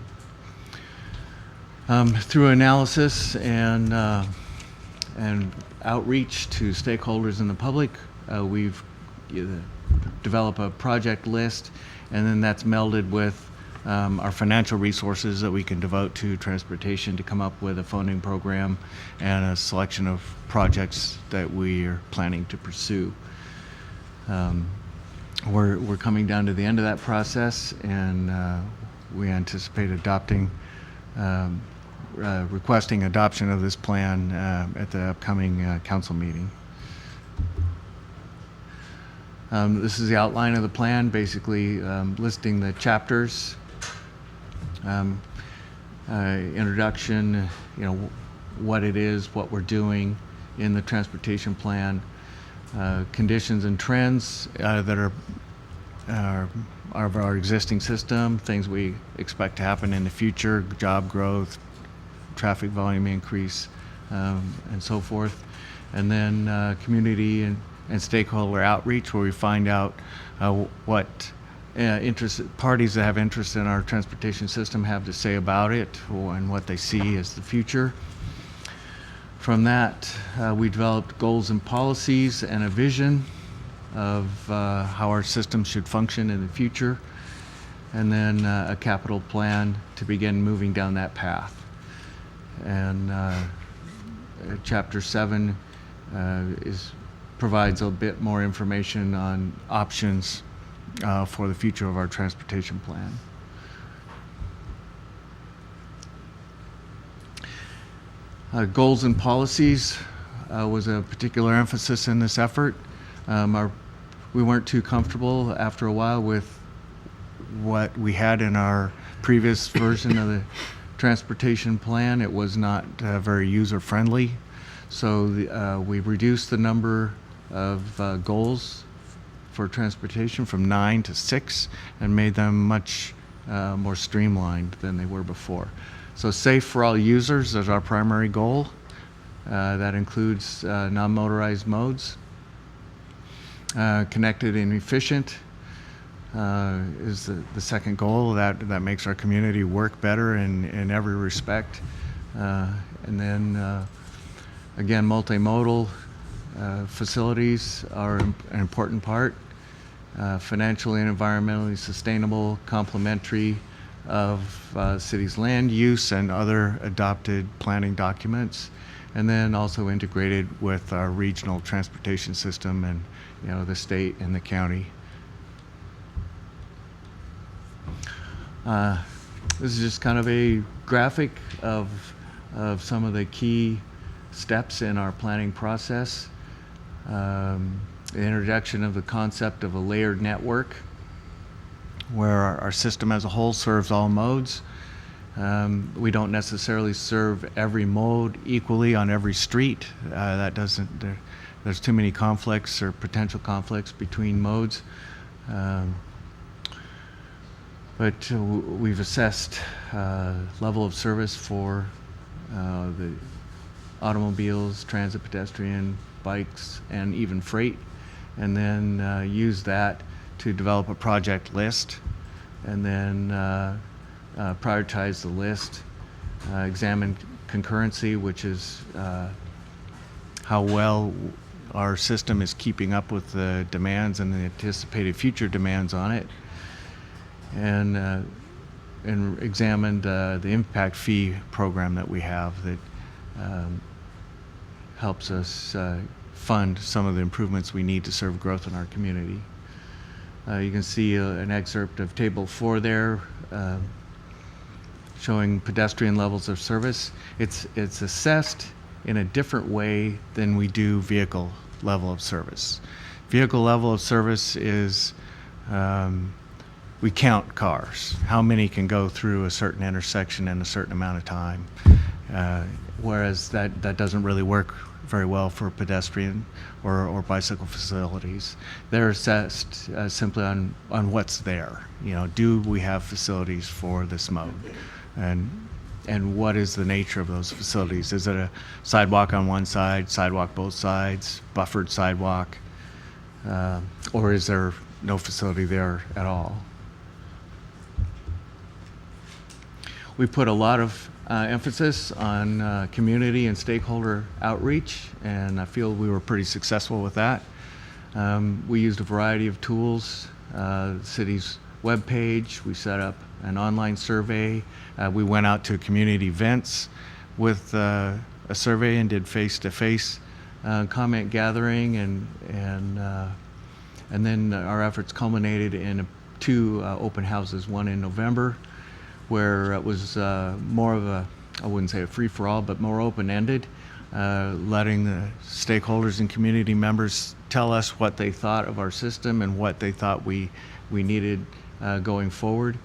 Through analysis and outreach to stakeholders in the public, we've developed a project list, and then that's melded with our financial resources that we can devote to transportation to come up with a funding program and a selection of projects that we are planning to pursue. We're coming down to the end of that process, and we anticipate requesting adoption of this plan at the upcoming council meeting. This is the outline of the plan, basically listing the chapters, introduction, what it is, what we're doing in the transportation plan, conditions and trends that are of our existing system, things we expect to happen in the future, job growth, traffic volume increase, and so forth. And then community and stakeholder outreach, where we find out what parties that have interest in our transportation system have to say about it and what they see as the future. From that, we developed goals and policies and a vision of how our system should function in the future, and then a capital plan to begin moving down that path. And Chapter 7 provides a bit more information on options for the future of our transportation plan. Goals and policies was a particular emphasis in this effort. We weren't too comfortable after a while with what we had in our previous version of the transportation plan. It was not very user-friendly. So we reduced the number of goals for transportation from 9 to 6 and made them much more streamlined than they were before. So safe for all users is our primary goal. That includes non-motorized modes. connected and efficient is the second goal. That makes our community work better in every respect. And then again, multimodal facilities are an important part. Financially and environmentally sustainable, complementary of city's land use and other adopted planning documents, and then also integrated with our regional transportation system and the state and the county. This is just kind of a graphic of some of the key steps in our planning process. The introduction of the concept of a layered network, where our system as a whole serves all modes. We don't necessarily serve every mode equally on every street. There's too many conflicts or potential conflicts between modes. But we've assessed level of service for the automobiles, transit, pedestrian, bikes, and even freight, and then use that to develop a project list, and then prioritize the list, examine concurrency, which is how well our system is keeping up with the demands and the anticipated future demands on it, and examined the impact fee program that we have that helps us fund some of the improvements we need to serve growth in our community. You can see an excerpt of Table 4 there, showing pedestrian levels of service. It's assessed in a different way than we do vehicle level of service. Vehicle level of service is we count cars, how many can go through a certain intersection in a certain amount of time, whereas that doesn't really work very well for pedestrian or bicycle facilities. They're assessed simply on what's there. Do we have facilities for this mode? And what is the nature of those facilities? Is it a sidewalk on one side, sidewalk both sides, buffered sidewalk, or is there no facility there at all? We put a lot of emphasis on community and stakeholder outreach, and I feel we were pretty successful with that. We used a variety of tools, the city's webpage. We set up an online survey. We went out to community events with a survey and did face-to-face comment gathering, and then our efforts culminated in 2 open houses, one in November, where it was more of a, I wouldn't say a free-for-all, but more open-ended, letting the stakeholders and community members tell us what they thought of our system and what they thought we needed going forward.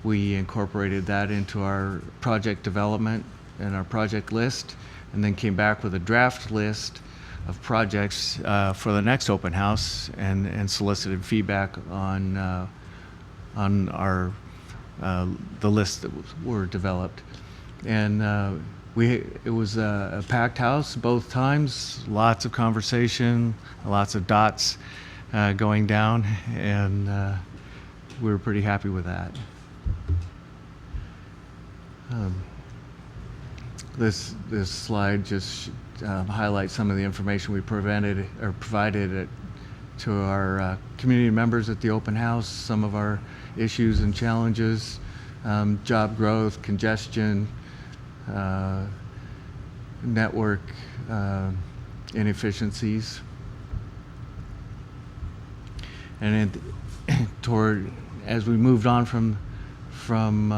We incorporated that into our project development and our project list, and then came back with a draft list of projects for the next open house, and solicited feedback on our the lists that were developed. And it was a packed house both times, lots of conversation, lots of dots going down, and we were pretty happy with that. This slide just highlights some of the information we provided to our community members at the open house, some of our issues and challenges, job growth, congestion, network inefficiencies. And as we moved on from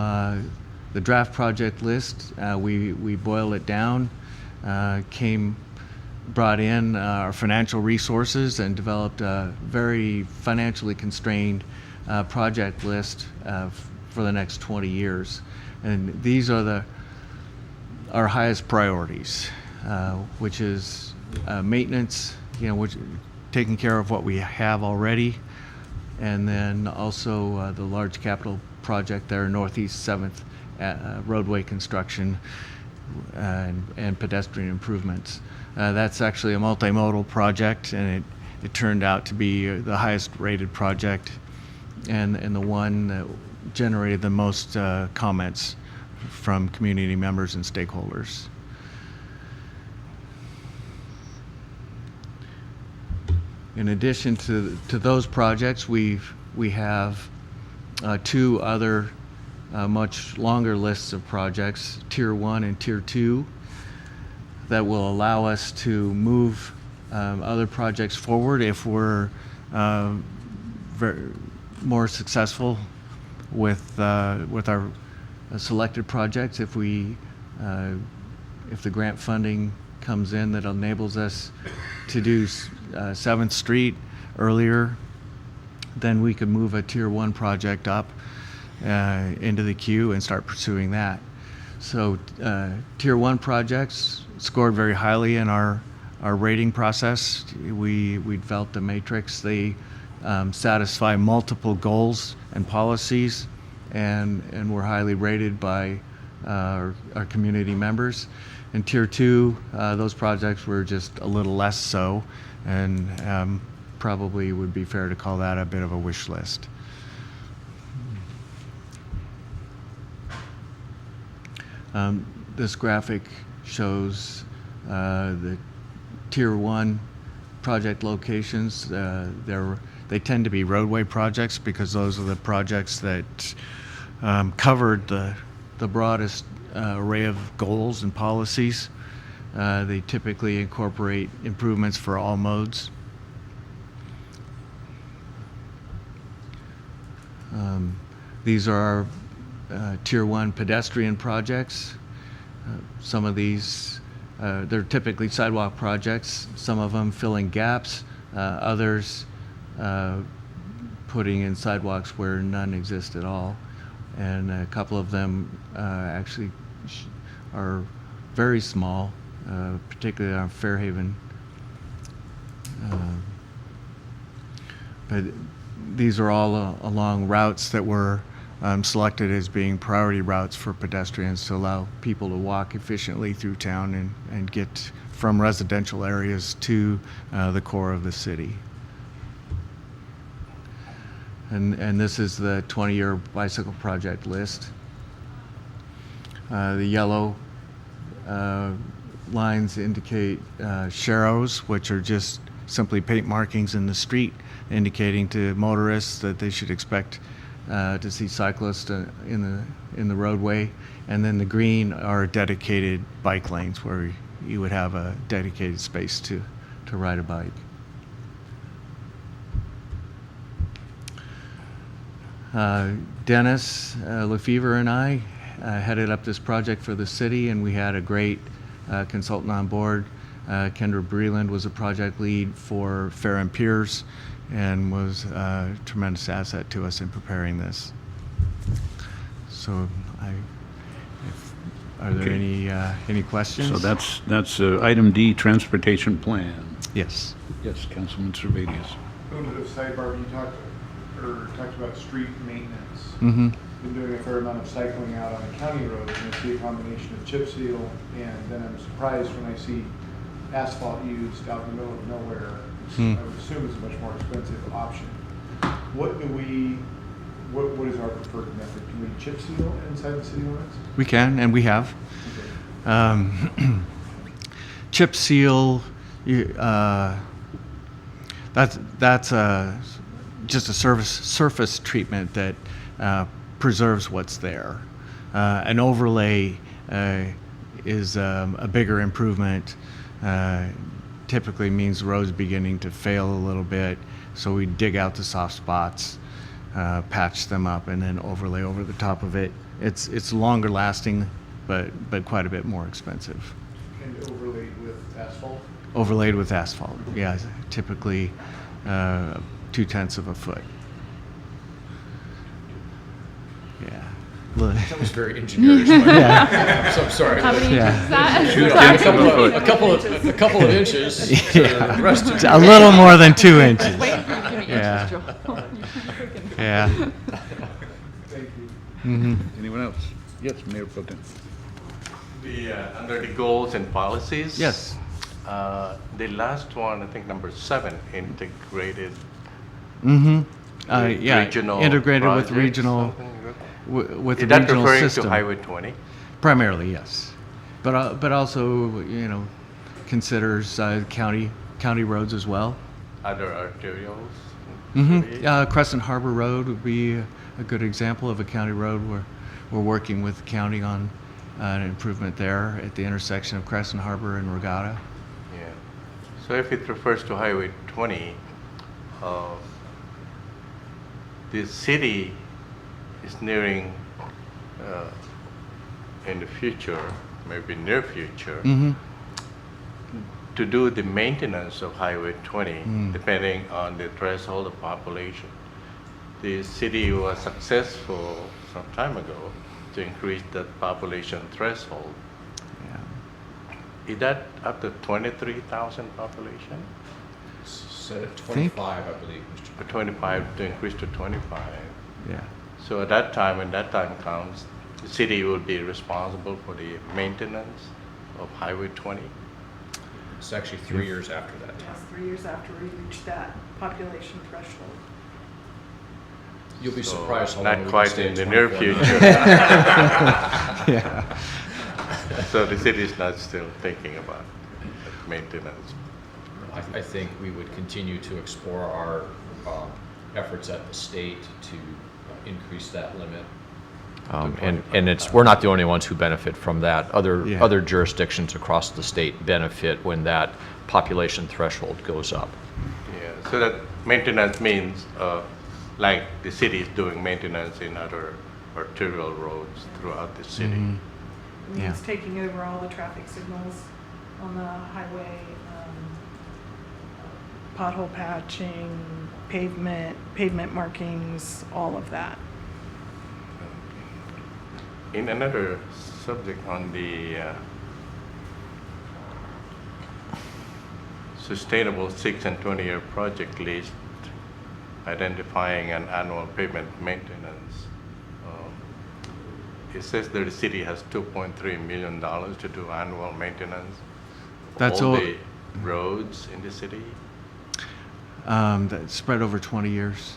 the draft project list, we boiled it down, brought in our financial resources, and developed a very financially constrained project list for the next 20 years. And these are our highest priorities, which is maintenance, which taking care of what we have already, and then also the large capital project there, Northeast 7th roadway construction and pedestrian improvements. That's actually a multimodal project, and it turned out to be the highest rated project and the one that generated the most comments from community members and stakeholders. In addition to those projects, we have two other much longer lists of projects, Tier 1 and Tier 2, that will allow us to move other projects forward if we're more successful with our selected projects. If the grant funding comes in that enables us to do 7th Street earlier, then we could move a Tier 1 project up into the queue and start pursuing that. So Tier 1 projects scored very highly in our rating process. We developed a matrix. They satisfy multiple goals and policies and were highly rated by our community members. In Tier 2, those projects were just a little less so, and probably would be fair to call that a bit of a wish list. This graphic shows the Tier 1 project locations. They tend to be roadway projects because those are the projects that covered the broadest array of goals and policies. They typically incorporate improvements for all modes. These are our Tier 1 pedestrian projects. Some of these, they're typically sidewalk projects, some of them filling gaps, others putting in sidewalks where none exist at all. And a couple of them actually are very small, particularly on Fairhaven. But these are all along routes that were selected as being priority routes for pedestrians to allow people to walk efficiently through town and get from residential areas to the core of the city. And this is the 20-year bicycle project list. The yellow lines indicate sharrows, which are just simply paint markings in the street, indicating to motorists that they should expect to see cyclists in the roadway. And then the green are dedicated bike lanes where you would have a dedicated space to ride a bike. Dennis Lefevre and I headed up this project for the city, and we had a great consultant on board. Kendra Breland was a project lead for Fair and Piers and was a tremendous asset to us in preparing this. So are there any questions? So that's item D, transportation plan. Yes. Yes, Councilman Servadius. Going to the sidebar, you talked about street maintenance. Mm-hmm. Been doing a fair amount of cycling out on the county roads, and I see a combination of chip seal, and then I'm surprised when I see asphalt used out in the middle of nowhere. I would assume it's a much more expensive option. What is our preferred method? Can we chip seal inside the city limits? We can, and we have. Okay. Chip seal, that's just a surface treatment that preserves what's there. An overlay is a bigger improvement. Typically means the road's beginning to fail a little bit, so we dig out the soft spots, patch them up, and then overlay over the top of it. It's longer lasting, but quite a bit more expensive. And overlaid with asphalt? Overlaid with asphalt, yeah, typically 0.2 of a foot. Yeah. That was very engineerish. Yeah. So I'm sorry. How many Yeah. inches is that? A couple of inches. To the rest of A little more than 2 inches. Waiting for you to give me Yeah. inches, Joel. Yeah. Thank you. Mm-hmm. Anyone else? Yes, Mayor Pro Tem. Under the goals and policies. Yes. The last one, I think number 7, integrated Mm-hmm. Yeah, regional integrated with projects, regional, something like that. with the Is that regional referring system. to Highway 20? Primarily, yes. But also, you know, considers county roads as well. Other arterials? in the city? Mm-hmm. Crescent Harbor Road would be a good example of a county road where we're working with the county on an improvement there at the intersection of Crescent Harbor and Regatta. Yeah. So if it refers to Highway 20, the city is nearing, in the future, maybe near future, Mm-hmm. to do the maintenance of Highway 20, depending on the threshold of population. The city was successful some time ago to increase that population threshold. Yeah. Is that up to 23,000 population? Set at Think- 25, I believe, Mr. 25, to increase to 25. Yeah. So at that time, when that time comes, the city will be responsible for the maintenance of Highway 20. It's actually 3 years after that Yes, time. 3 years after we reach that population threshold. You'll be So surprised how long we not can quite stay in at the near 24 future. Yeah. So the city is not still thinking about maintenance. I think we would continue to explore our efforts at the state to increase that limit. And it's, we're not the only ones who benefit from that. Yeah. Other jurisdictions across the state benefit when that population threshold goes up. Yeah, so that maintenance means, like the city is doing maintenance in other arterial roads throughout the city. Mm-hmm. Means taking over all the traffic signals on the highway, pothole patching, pavement markings, all of that. In another subject on the sustainable 6 and 20-year project list, identifying an annual pavement maintenance, it says that the city has $2.3 million to do annual maintenance of That's all all- the roads in the city. That's spread over 20 years.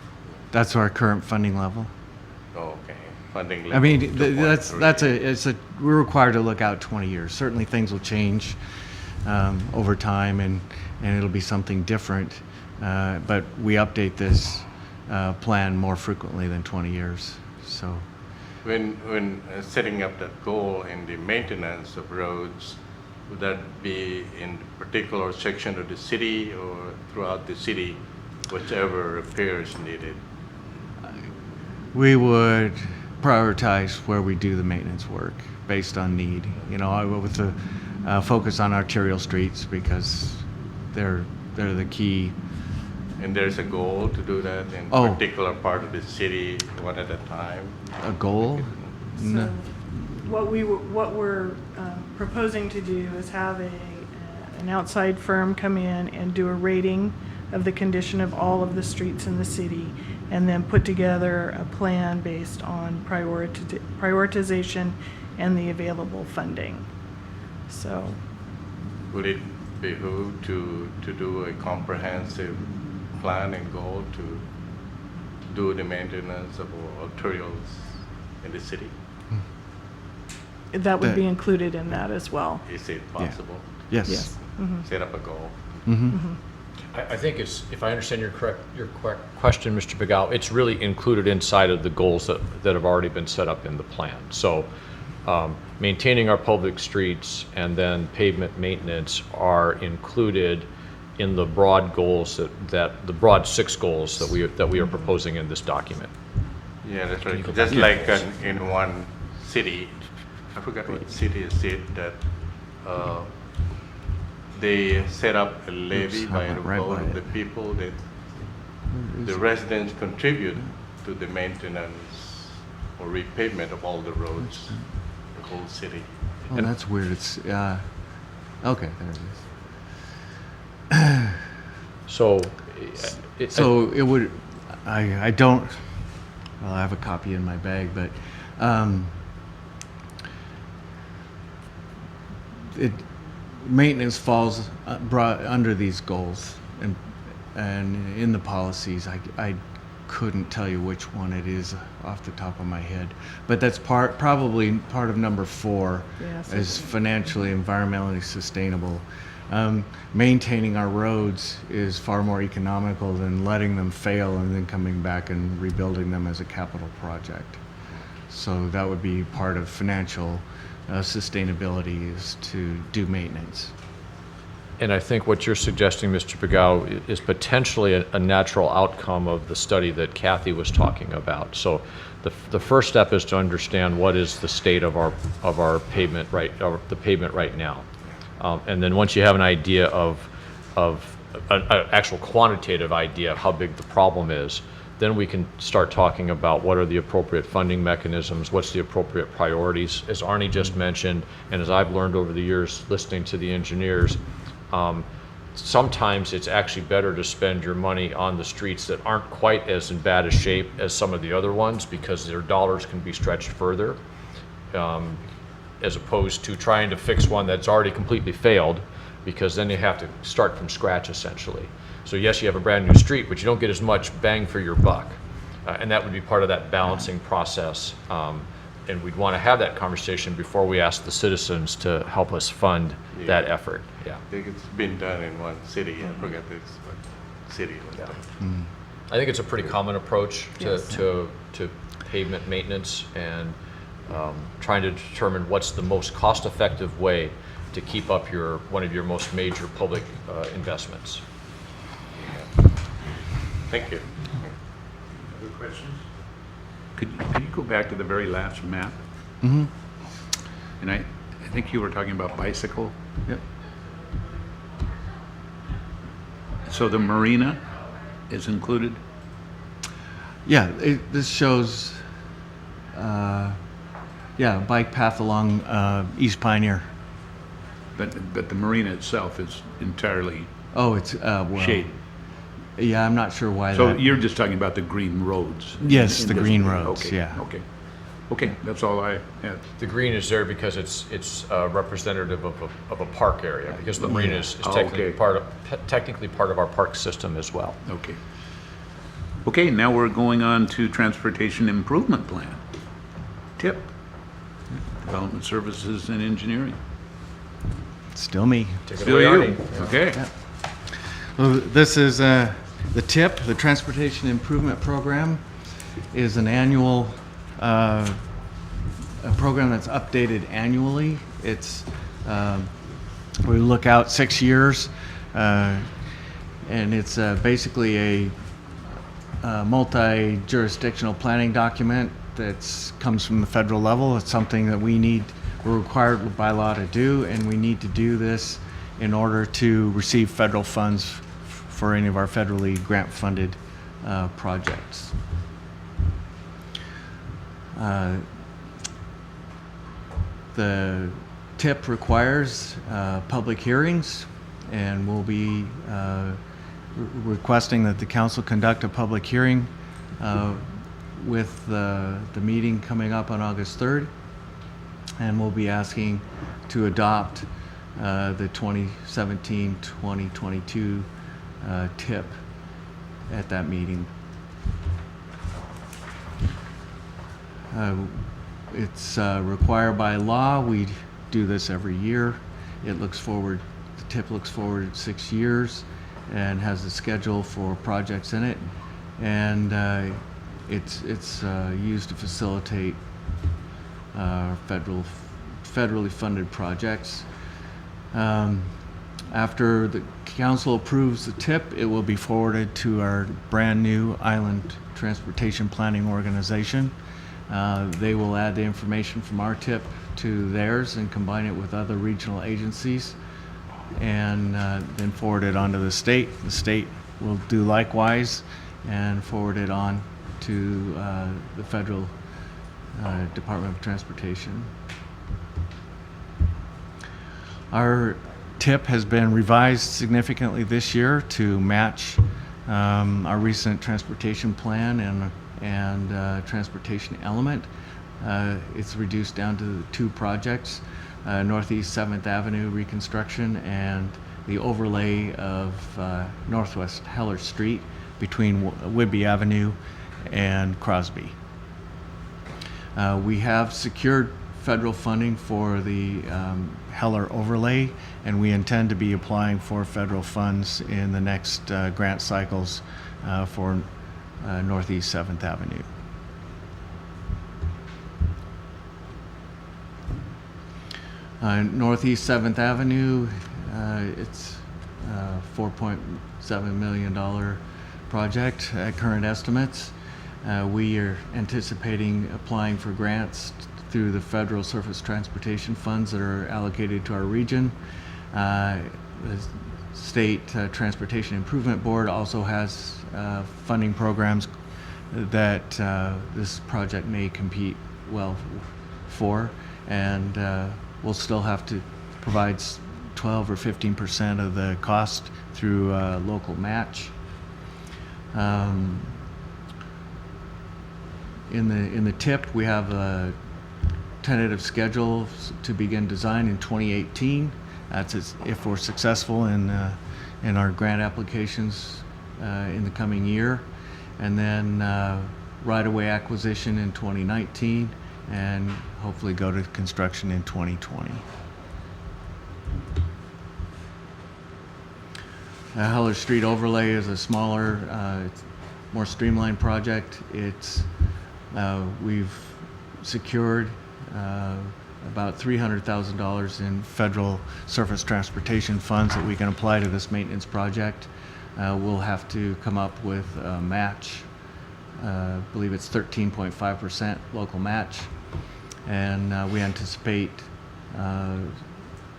That's our current funding level. Oh, okay, funding level. I mean, of we're required to look out 20 years. Certainly things will change over time and it'll be something different. But we update this plan more frequently than 20 years. So, When setting up that goal in the maintenance of roads, would that be in a particular section of the city or throughout the city, whichever repairs needed? we would prioritize where we do the maintenance work based on need. You know, with the focus on arterial streets because they're the key. And there's a goal to do that in a Oh. particular part of the city, one at a time? A goal? So No. what we're proposing to do is have an outside firm come in and do a rating of the condition of all of the streets in the city and then put together a plan based on prioritization and the available funding. So Would it behoove to do a comprehensive plan and goal to do the maintenance of arterials in the city? that would be included in that as well. Is it possible? Yes. Yes. Set up a goal? I think it's, if I understand your question, Mr. Begal, it's really included inside of the goals that have already been set up in the plan. So maintaining our public streets and then pavement maintenance are included in the broad goals that the broad 6 goals that we are proposing in this document. Yeah, that's you right. go Just back? like in one city, I forgot what city is it, that they set up a levy Oops, I by the went right vote by of the it. people that the residents contribute to the maintenance or repavement of all the roads, the whole city. Oh, that's weird. It's okay. There it is. So So it would. I don't. Well, I have a copy in my bag, but maintenance falls brought under these goals, and in the policies, I couldn't tell you which one it is off the top of my head, but that's probably part of number 4, Yes. is financially, environmentally sustainable. Maintaining our roads is far more economical than letting them fail and then coming back and rebuilding them as a capital project. So that would be part of financial sustainability, is to do maintenance. And I think what you're suggesting, Mr. Pagao, is potentially a natural outcome of the study that Kathy was talking about. So the first step is to understand what is the state of our pavement the pavement right now. And then once you have an idea of an actual quantitative idea of how big the problem is, then we can start talking about what are the appropriate funding mechanisms, what's the appropriate priorities, as Arnie just mentioned, and as I've learned over the years listening to the engineers. Sometimes it's actually better to spend your money on the streets that aren't quite as in bad a shape as some of the other ones, because their dollars can be stretched further, as opposed to trying to fix one that's already completely failed, because then you have to start from scratch essentially. So yes, you have a brand new street, but you don't get as much bang for your buck. And that would be part of that balancing process. And we'd want to have that conversation before we ask the citizens to help us fund that effort. Yeah. I think it's been done in one city, I forget this, but city was done. I think it's a pretty common approach to, Yes. to pavement maintenance, and trying to determine what's the most cost-effective way to keep up one of your most major public investments. Thank you. Other questions? Could you go back to the very last map? Mm-hmm. And I think you were talking about bicycle. Yep. So the marina is included? Yeah, this shows, bike path along East Pioneer. But the marina itself is entirely Oh, it's well, shaded. Yeah, I'm not sure why So that. you're just talking about the green roads? Yes, in the this green area. roads, Okay, yeah. Okay, that's all I had. The green is there because it's representative of a park area, because the marina is Oh, technically okay. technically part of our park system as well. Okay. Okay, now we're going on to Transportation Improvement Plan. TIP, Development Services and Engineering. Still me. Take it Still away, you? Arnie. Okay. Well, this is the TIP, the Transportation Improvement Program, is an annual a program that's updated annually. It's we look out 6 years, and it's basically a multi-jurisdictional planning document that comes from the federal level. It's something that we're required by law to do, and we need to do this in order to receive federal funds for any of our federally grant-funded projects. The TIP requires public hearings, and we'll be requesting that the council conduct a public hearing with the meeting coming up on August 3rd, and we'll be asking to adopt the 2017-2022 TIP at that meeting. It's required by law. We do this every year. The TIP looks forward 6 years and has a schedule for projects in it, and it's used to facilitate federally funded projects. After the council approves the TIP, it will be forwarded to our brand new Island Transportation Planning Organization. They will add the information from our TIP to theirs and combine it with other regional agencies, and then forward it on to the state. The state will do likewise and forward it on to the federal Department of Transportation. Our TIP has been revised significantly this year to match our recent transportation plan and transportation element. It's reduced down to 2 projects. Northeast 7th Avenue reconstruction and the overlay of Northwest Heller Street between Whidbey Avenue and Crosby. We have secured federal funding for the Heller overlay, and we intend to be applying for federal funds in the next grant cycles for Northeast 7th Avenue. Northeast 7th Avenue, it's a $4.7 million project at current estimates. We are anticipating applying for grants through the federal surface transportation funds that are allocated to our region. The State Transportation Improvement Board also has funding programs that this project may compete well for, and we'll still have to provide 12 or 15% of the cost through local match. In the TIP, we have a tentative schedule to begin design in 2018. That's if we're successful in our grant applications in the coming year, and then right-of-way acquisition in 2019, and hopefully go to construction in 2020. Heller Street overlay is a smaller, more streamlined project. We've secured about $300,000 in federal surface transportation funds that we can apply to this maintenance project. We'll have to come up with a match. I believe it's 13.5% local match, and we anticipate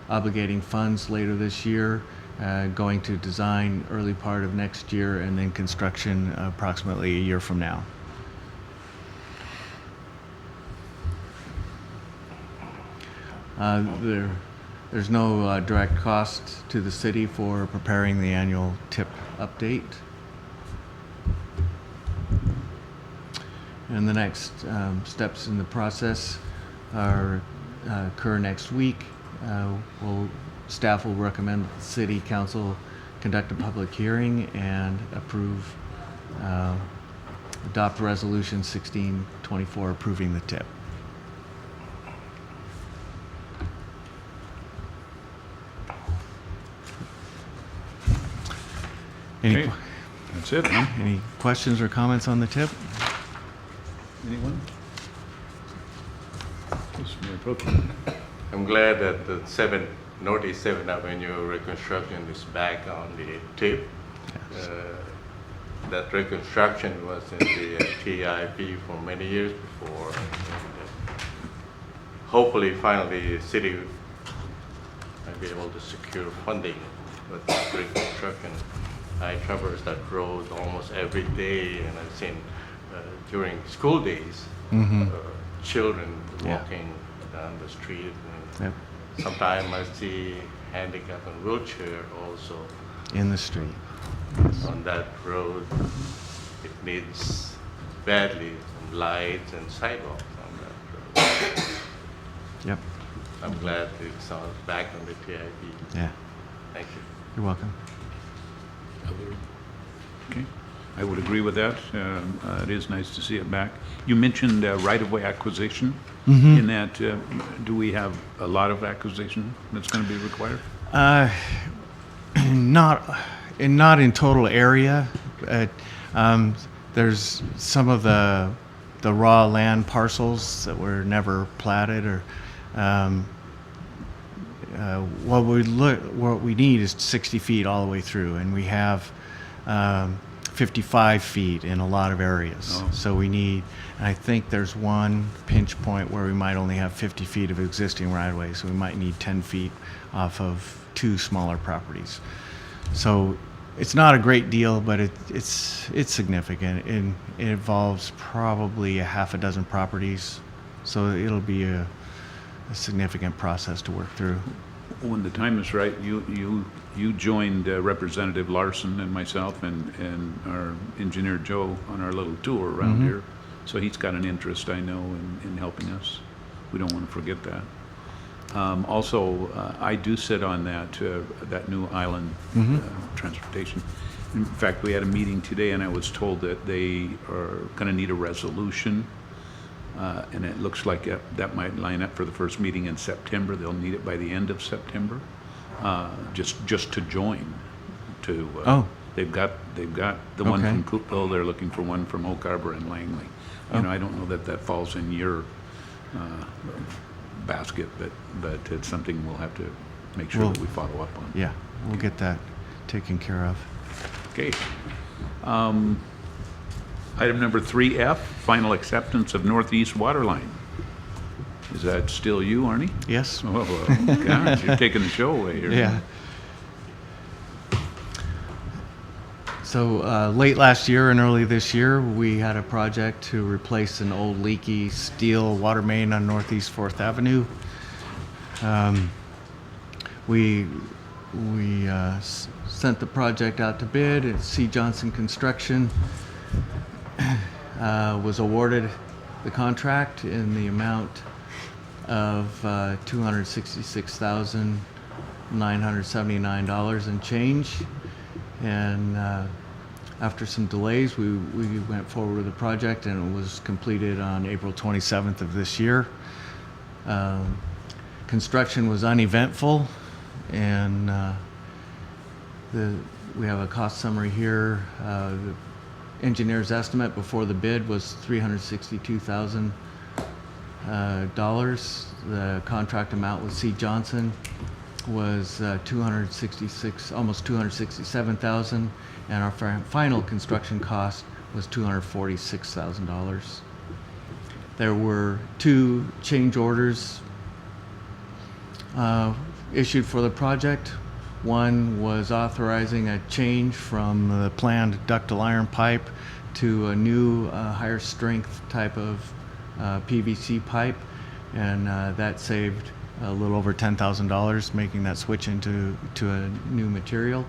obligating funds later this year, going to design early part of next year, and then construction approximately a year from now. There's no direct cost to the city for preparing the annual TIP update. And the next steps in the process occur next week. Staff will recommend that the City Council conduct a public hearing and adopt Resolution 1624 approving the TIP. Okay, that's it, huh? Any questions or comments on the TIP? Anyone? Yes, Mayor Pro Tem. I'm glad that the Northeast 7th Avenue reconstruction is back on the tip. Yes. That reconstruction was in the TIP for many years before. And, hopefully, finally, the city might be able to secure funding for that reconstruction. I traverse that road almost every day, and I've seen during school days children walking down the street. Yep. Sometimes I see handicap and wheelchair also In the street. on that road. It needs badly some lights and sidewalks on that road. Yep. I'm glad it's back on the TIP. Yeah. Thank you. You're welcome. Okay, I would agree with that. It is nice to see it back. You mentioned right-of-way acquisition. In that, do we have a lot of acquisition that's going to be required? Not in total area. There's some of the raw land parcels that were never platted, or what we need is 60 feet all the way through, and we have 55 feet in a lot of areas. Oh. So we need, and I think there's one pinch point where we might only have 50 feet of existing right-of-way, so we might need 10 feet off of 2 smaller properties. So it's not a great deal, but it's significant. It involves probably a half a dozen properties, so it'll be a significant process to work through. When the time is right, you joined Representative Larson and myself and our engineer Joe on our little tour around here. So he's got an interest, I know, in helping us. We don't want to forget that. Also, I do sit on that new island transportation. In fact, we had a meeting today, and I was told that they are going to need a resolution, and it looks like that might line up for the first meeting in September. They'll need it by the end of September, just to join. They've got the one Okay. from Coupeville. They're looking for one from Oak Harbor and Langley. I don't know that falls in your basket, but it's something we'll have to make sure that we follow up on. Yeah, we'll get that taken care of. Okay. Item number 3F, final acceptance of Northeast Water Line. Is that still you, Arnie? Yes? Oh, gosh, you're taking the show away here. Yeah. So late last year and early this year, we had a project to replace an old leaky steel water main on Northeast 4th Avenue. We sent the project out to bid. C. Johnson Construction was awarded the contract in the amount of $266,979 and change. And after some delays, we went forward with the project, and it was completed on April 27th of this year. Construction was uneventful, and we have a cost summary here. The engineer's estimate before the bid was $362,000. The contract amount with C. Johnson was almost $267,000, and our final construction cost was $246,000. There were 2 change orders issued for the project. One was authorizing a change from the planned ductile iron pipe to a new higher strength type of PVC pipe, and that saved a little over $10,000, making that switch to a new material.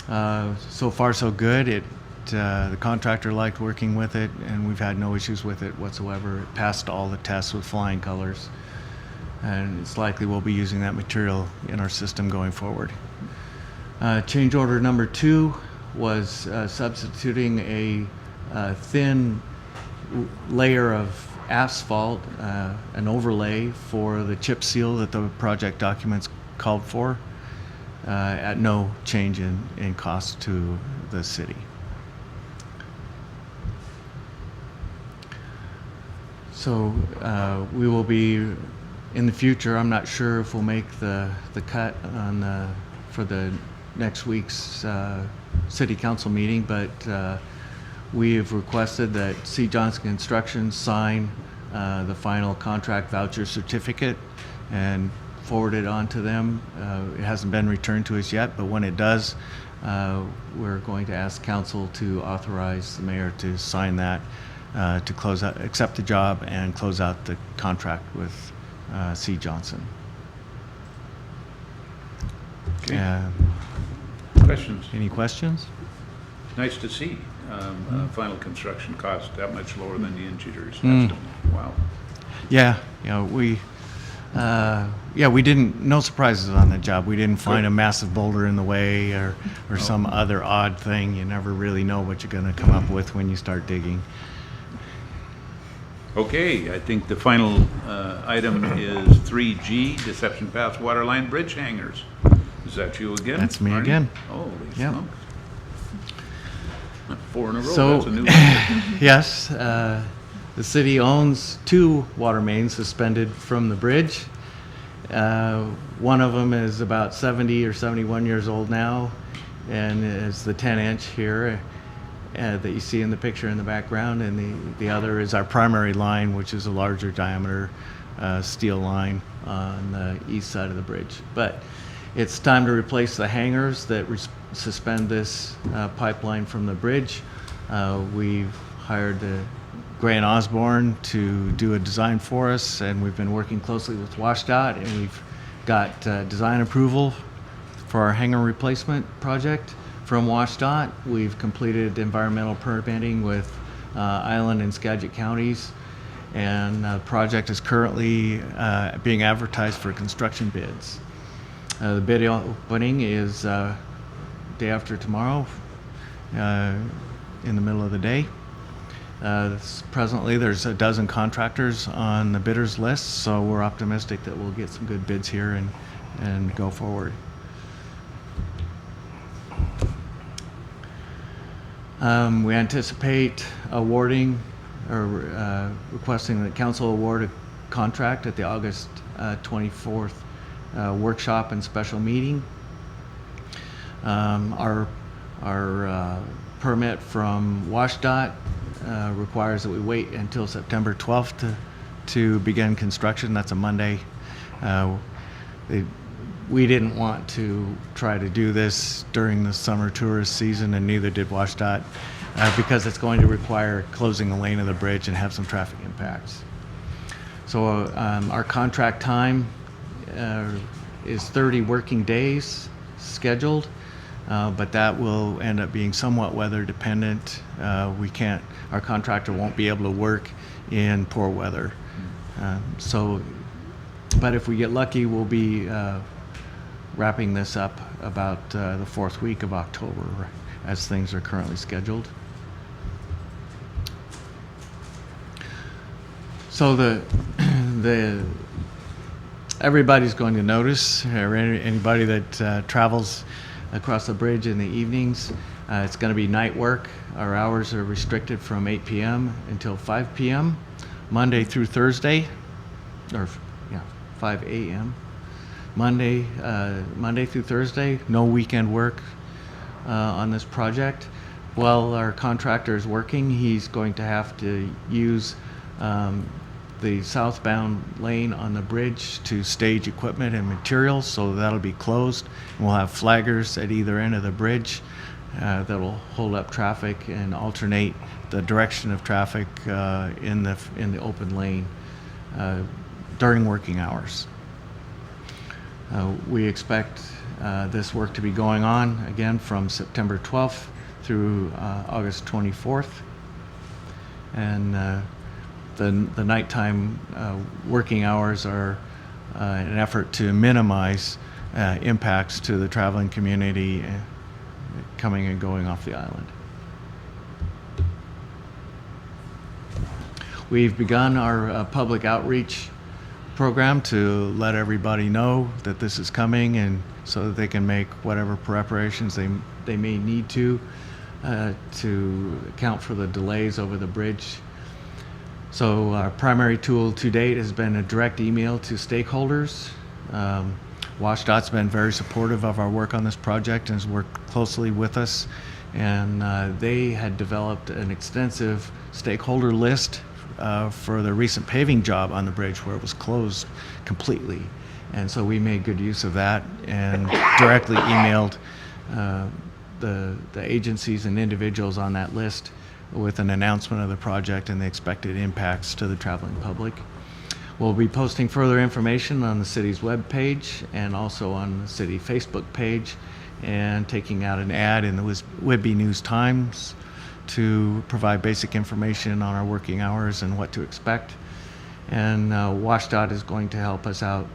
So far, so good. The contractor liked working with it, and we've had no issues with it whatsoever. It passed all the tests with flying colors, and it's likely we'll be using that material in our system going forward. Change order number 2 was substituting a thin layer of asphalt, an overlay for the chip seal that the project documents called for, at no change in cost to the city. So we will be, in the future, I'm not sure if we'll make the cut for the next week's city council meeting, but we have requested that C. Johnson Construction sign the final contract voucher certificate and forward it on to them. It hasn't been returned to us yet, but when it does, we're going to ask council to authorize the mayor to sign that to accept the job and close out the contract with C. Johnson. Okay. Questions? Any questions? Nice to see final construction cost that much lower than the engineer's estimate. Wow. Yeah, we didn't, no surprises on the job. We didn't find a massive boulder in the way or some other odd thing. You never really know what you're going to come up with when you start digging. Okay, I think the final item is 3G, Deception Pass Waterline Bridge Hangers. Is that you again? That's me Arnie? again. Holy Yep. smokes. 4 in a row, So, that's a new one. yes, the city owns 2 water mains suspended from the bridge. One of them is about 70 or 71 years old now, and is the 10-inch here that you see in the picture in the background, and the other is our primary line, which is a larger diameter steel line on the east side of the bridge. But it's time to replace the hangers that suspend this pipeline from the bridge. We've hired Gray and Osborne to do a design for us, and we've been working closely with WashDOT, and we've got design approval for our hanger replacement project from WashDOT. We've completed environmental permitting with Island and Skagit counties, and the project is currently being advertised for construction bids. The bid opening is day after tomorrow, in the middle of the day. Presently, there's a dozen contractors on the bidders list, so we're optimistic that we'll get some good bids here and go forward. We anticipate awarding or requesting that council award a contract at the August 24th workshop and special meeting. Our permit from WashDOT requires that we wait until September 12th to begin construction. That's a Monday. We didn't want to try to do this during the summer tourist season, and neither did WashDOT, because it's going to require closing the lane of the bridge and have some traffic impacts. So our contract time is 30 working days scheduled, but that will end up being somewhat weather dependent. Our contractor won't be able to work in poor weather. But if we get lucky, we'll be wrapping this up about the fourth week of October, as things are currently scheduled. So everybody's going to notice, or anybody that travels across the bridge in the evenings. It's going to be night work. Our hours are restricted from 8 p.m. until 5 p.m. Monday through Thursday, 5 a.m. Monday through Thursday. No weekend work on this project. While our contractor is working, he's going to have to use the southbound lane on the bridge to stage equipment and materials, so that'll be closed. And we'll have flaggers at either end of the bridge that'll hold up traffic and alternate the direction of traffic in the open lane during working hours. We expect this work to be going on again from September 12th through August 24th. And the nighttime working hours are an effort to minimize impacts to the traveling community coming and going off the island. We've begun our public outreach program to let everybody know that this is coming, and so that they can make whatever preparations they may need to account for the delays over the bridge. So our primary tool to date has been a direct email to stakeholders. WashDOT's been very supportive of our work on this project and has worked closely with us, and they had developed an extensive stakeholder list for the recent paving job on the bridge where it was closed completely. And so we made good use of that and directly emailed the agencies and individuals on that list with an announcement of the project and the expected impacts to the traveling public. We'll be posting further information on the city's webpage and also on the city Facebook page, and taking out an ad in the Whidbey News Times to provide basic information on our working hours and what to expect. And WashDOT is going to help us out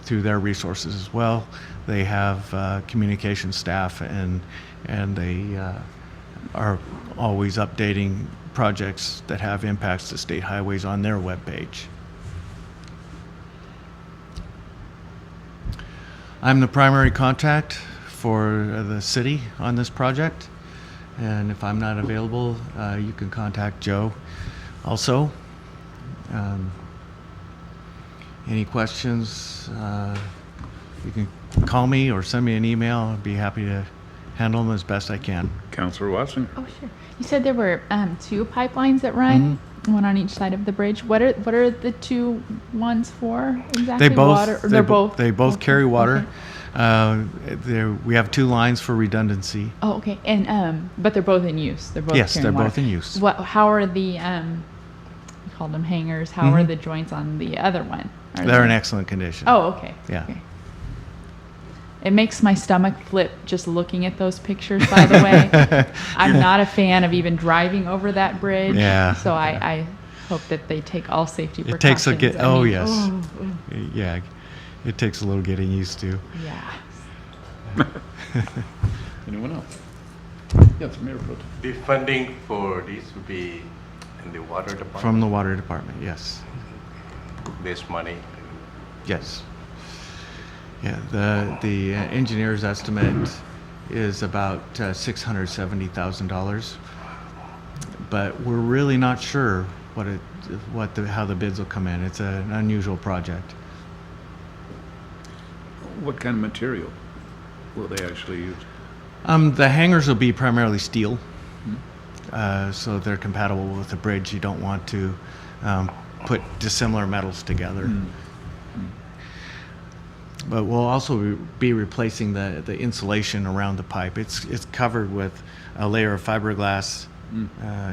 through their resources as well. They have communication staff, and they are always updating projects that have impacts to state highways on their webpage. I'm the primary contact for the city on this project, and if I'm not available, you can contact Joe also. Any questions, you can call me or send me an email. I'll be happy to handle them as best I can. Councillor Watson? Oh, sure. You said there were two pipelines that run, one on each side of the bridge. What are the two ones for exactly? They both, Water, or they're both? They both okay. carry water. Okay. We have two lines for redundancy. Oh, okay. And but they're both in use. They're both Yes, carrying they're water. both in use. How are the you called them hangers? How are the joints on the other one? They're in excellent condition. Oh, okay. Yeah. Okay. It makes my stomach flip just looking at those pictures, by the way. I'm not a fan of even driving over that bridge. Yeah. So I hope that they take all safety It takes precautions. a oh mean, yes, oh, yeah, it takes a little getting used to. yeah. Anyone else? Yes, Mayor Pro Tem. The funding for this would be in the water department? From the water department, yes, This money? yes. Yeah, the engineer's estimate is about $670,000, but we're really not sure how the bids will come in. It's an unusual project. What kind of material will they actually use? The hangars will be primarily steel, so they're compatible with the bridge. You don't want to put dissimilar metals together. But we'll also be replacing the insulation around the pipe. It's covered with a layer of fiberglass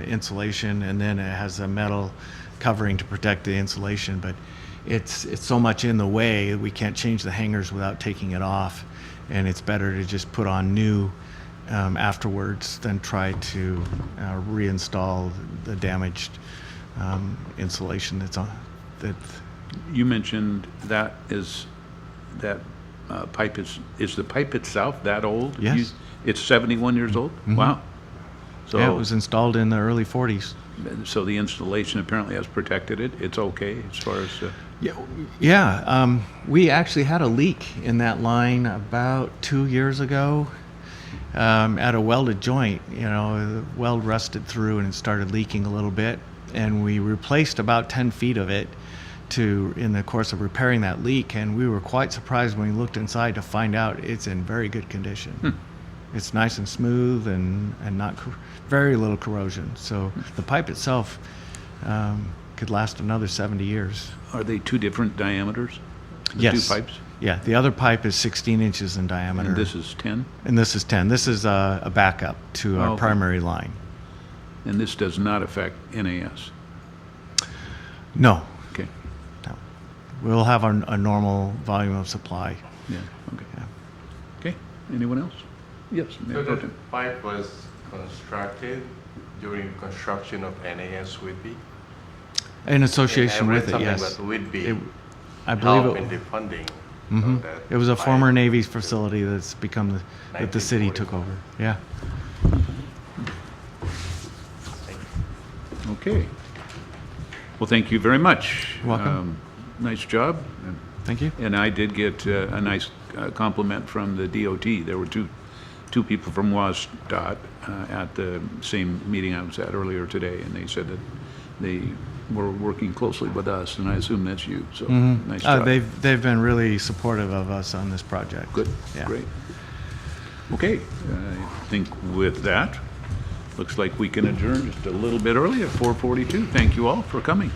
insulation, and then it has a metal covering to protect the insulation. But it's so much in the way, we can't change the hangars without taking it off, and it's better to just put on new afterwards than try to reinstall the damaged insulation that's on. You mentioned that pipe is the pipe itself that old? Yes. It's 71 years old? Mhm. Wow. So, Yeah, it was installed in the early 40s. so the installation apparently has protected it. It's okay as far as, Yeah, we actually had a leak in that line about 2 years ago at a welded joint. The weld rusted through and it started leaking a little bit, and we replaced about 10 feet of it in the course of repairing that leak, and we were quite surprised when we looked inside to find out it's in very good condition. It's nice and smooth and not very little corrosion. So the pipe itself could last another 70 years. are they two different diameters? The Yes. two pipes? Yeah, the other pipe is 16 inches in diameter. And this is 10? And this is 10. This is a backup to our Okay. primary line. And this does not affect NAS? No, Okay, no. We'll have a normal volume of supply. yeah, okay. Yeah. Okay, anyone else? Yes, So Mayor Pro the Tem. pipe was constructed during construction of NAS Whitby? In association I read with it, something yes. about Whitby I believe help in it. the funding Mhm. of that. It was a pipe. former Navy facility that's become that the city took over. Yeah. Okay. Well, thank you very much. You're welcome. Nice job. Thank you. And I did get a nice compliment from the DOT. There were two people from WSDOT at the same meeting I was at earlier today, and they said that they were working closely with us, and I assume that's you, so nice job. They've been really supportive of us on this project. Good, Yeah. great. Okay, I think with that, looks like we can adjourn just a little bit early at 4:42. Thank you all for coming.